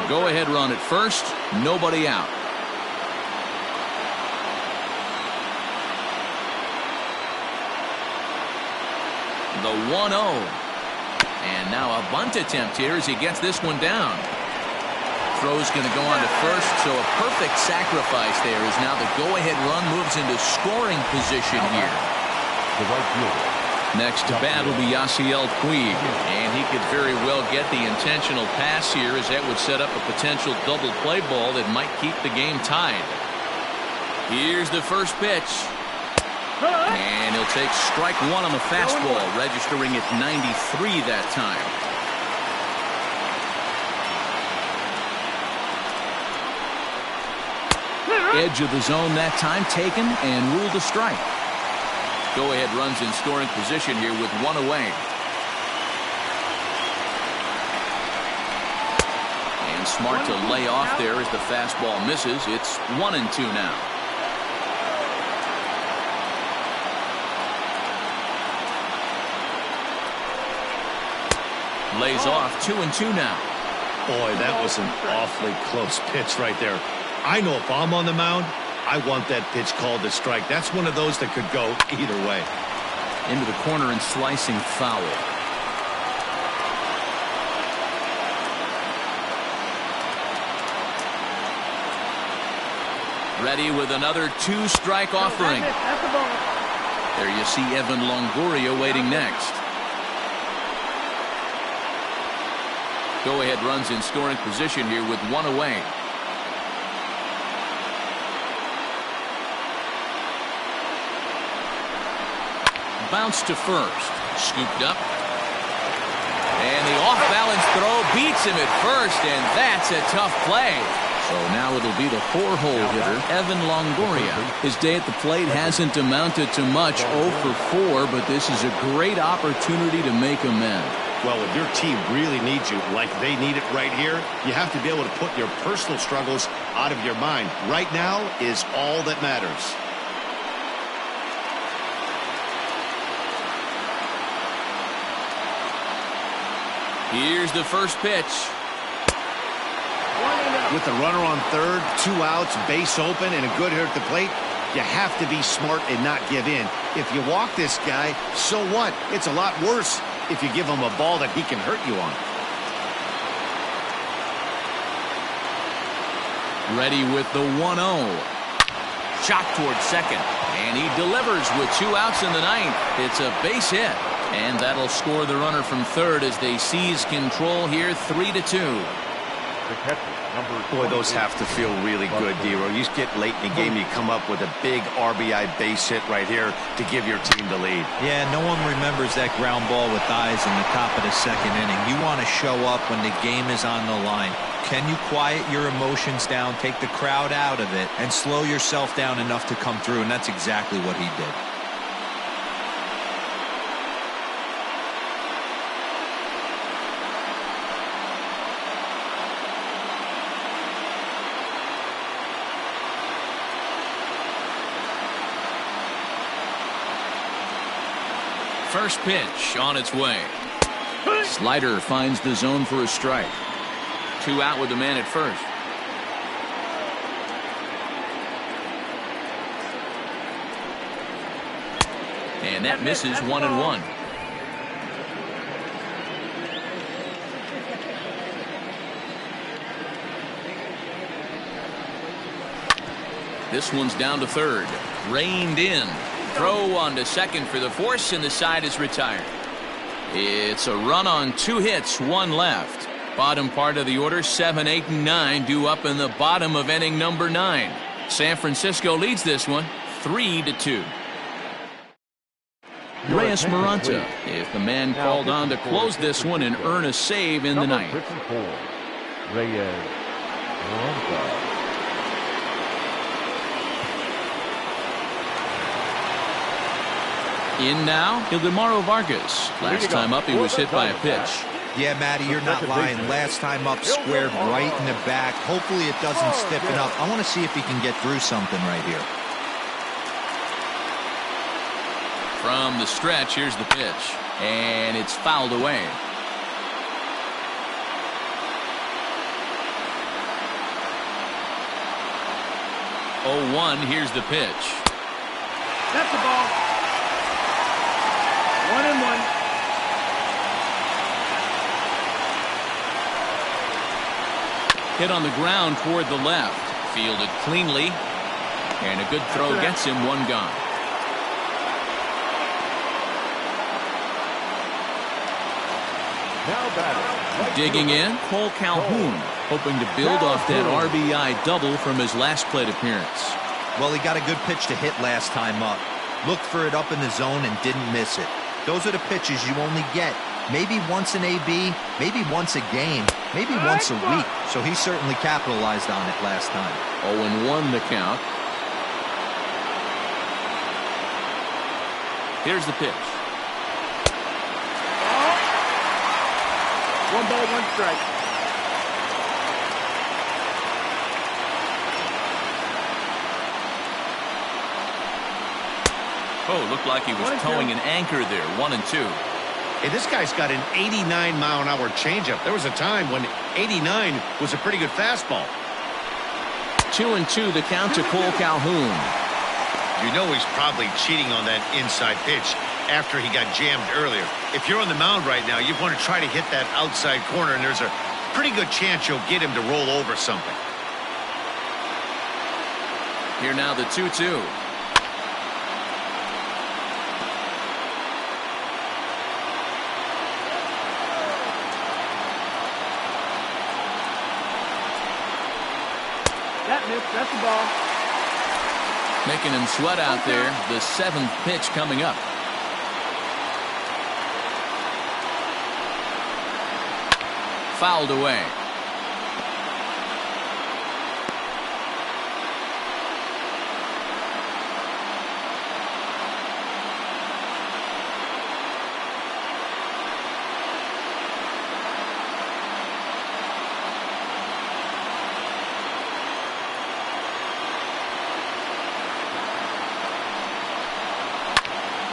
Go ahead run at first. Nobody out. The 1-0. And now a bunt attempt here as he gets this one down. Throw's going to go on to first, so a perfect sacrifice there as now the go-ahead run moves into scoring position here. The right fielder. Next to bat will be Yasiel Puig, and he could very well get the intentional pass here as that would set up a potential double play ball that might keep the game tied. Here's the first pitch. And he'll take strike one on the fastball, registering at 93 that time. Edge of the zone that time taken and ruled a strike. Go-ahead runs in scoring position here with one away. And smart to lay off there as the fastball misses. It's 1-2 now. Lays off 2-2 now. Boy, that was an awfully close pitch right there. I know if I'm on the mound, I want that pitch called a strike. That's one of those that could go either way. Into the corner and slicing foul. Ready with another 2-strike offering. There you see Evan Longoria waiting next. Go-ahead runs in scoring position here with one away. Bounce to first. Scooped up. And the off-balance throw beats him at first, and that's a tough play. So now it'll be the 4-hole hitter, Evan Longoria. His day at the plate hasn't amounted to much, 0 for 4, but this is a great opportunity to make amends. Well, when your team really needs you, like they need it right here, you have to be able to put your personal struggles out of your mind. Right now is all that matters. Here's the first pitch. With the runner on third, 2 outs, base open, and a good hitter at the plate, you have to be smart and not give in. If you walk this guy, so what? It's a lot worse if you give him a ball that he can hurt you on. Ready with the 1-0. Shot towards second, and he delivers with 2 outs in the ninth. It's a base hit, and that'll score the runner from third as they seize control here, 3-2. The catcher, number Boy, those 28. have to feel really good, D-Row. You get late in the game, you come up with a big RBI base hit right here to give your team the lead. Yeah, no one remembers that ground ball with eyes in the top of the second inning. You want to show up when the game is on the line. Can you quiet your emotions down, take the crowd out of it, and slow yourself down enough to come through? And that's exactly what he did. First pitch on its way. Slider finds the zone for a strike. 2 out with the man at first. And that misses 1-1. This one's down to third. Reined in. Throw on to second for the force, and the side is retired. It's a run on 2 hits, 1 left. Bottom part of the order, 7, 8, and 9 due up in the bottom of inning number 9. San Francisco leads this one 3-2. Reyes Maranta is the man called on to close this one and earn a save in the ninth. 54, Reyes Maranta. In now, Ildemaro Vargas. Last time up, he was hit by a pitch. Yeah, Matty, you're not lying. Last time up, squared right in the back. Hopefully it doesn't stiffen up. I want to see if he can get through something right here. From the stretch, here's the pitch. And it's fouled away. Oh, 1, here's the pitch. That's the ball. 1-1. Hit on the ground toward the left. Fielded cleanly. And a good throw gets him 1 gone. Now batting. Digging in, Cole Calhoun, hoping to build off that RBI double from his last plate appearance. Well, he got a good pitch to hit last time up. Looked for it up in the zone and didn't miss it. Those are the pitches you only get maybe once an AB, maybe once a game, maybe once a week. So he certainly capitalized on it last time. 0-1 the count. Here's the pitch. 1 ball, 1 strike. Oh, looked like he was towing an anchor there. 1-2. Hey, this guy's got an 89-mile-an-hour changeup. There was a time when 89 was a pretty good fastball. 2-2 the count to Cole Calhoun. You know he's probably cheating on that inside pitch after he got jammed earlier. If you're on the mound right now, you want to try to hit that outside corner, and there's a pretty good chance you'll get him to roll over something. Here now the 2-2. That missed. That's the ball. Making him sweat out there. The 7th pitch coming up. Fouled away.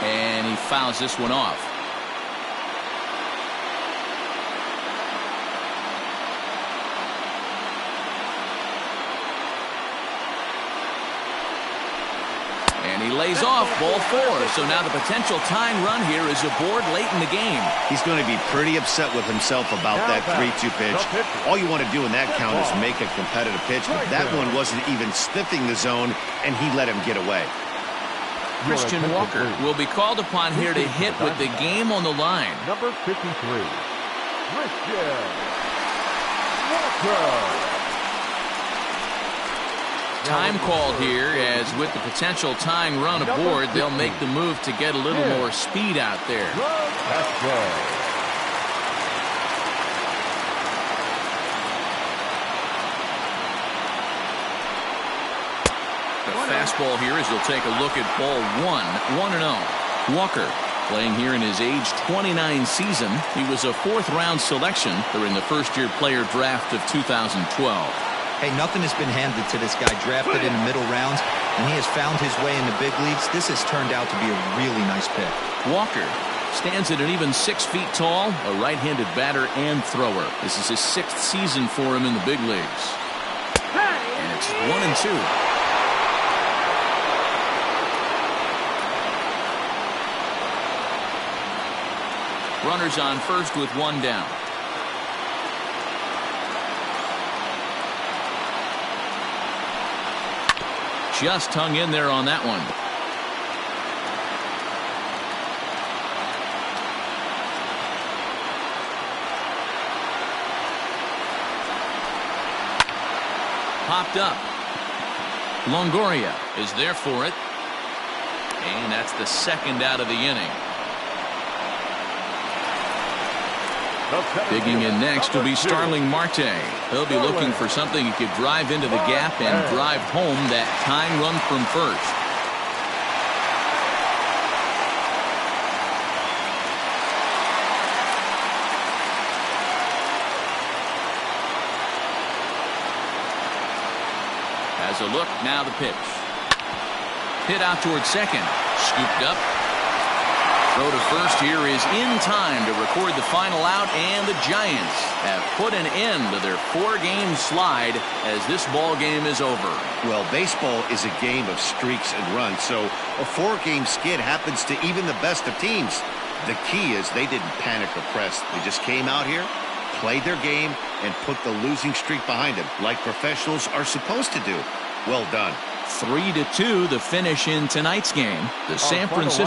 And he fouls this one off. And he lays off ball 4. So now the potential tying run here is aboard late in the game. He's going to be pretty upset with himself about that 3-2 pitch. All you want to do in that count is make a competitive pitch, but that one wasn't even sniffing the zone, and he let him get away. Christian Walker will be called upon here to hit with the game on the line. Number 53, Christian Walker. Time called here, as with the potential tying run aboard, they'll make the move to get a little more speed out there. That's good. The fastball here as he'll take a look at ball 1-0. Walker playing here in his age 29 season. He was a 4th-round selection during the first-year player draft of 2012. Hey, nothing has been handed to this guy, drafted in the middle rounds, and he has found his way in the big leagues. This has turned out to be a really nice pick. Walker stands at an even 6 feet tall, a right-handed batter and thrower. This is his 6th season for him in the big leagues. And it's 1-2. Runners on first with 1 down. Just hung in there on that one. Popped up. Longoria is there for it. And that's the 2nd out of the inning. Digging in next will be Starling Marte. He'll be looking for something he could drive into the gap and drive home that tying run from first. Has a look, now the pitch. Hit out towards second. Scooped up. Throw to first here is in time to record the final out, and the Giants have put an end to their 4-game slide as this ball game is over. Well, baseball is a game of streaks and runs, so a 4-game skid happens to even the best of teams. The key is they didn't panic or press. They just came out here, played their game, and put the losing streak behind them, like professionals are supposed to do. Well done. 3-2 the finish in tonight's game. The San Francisco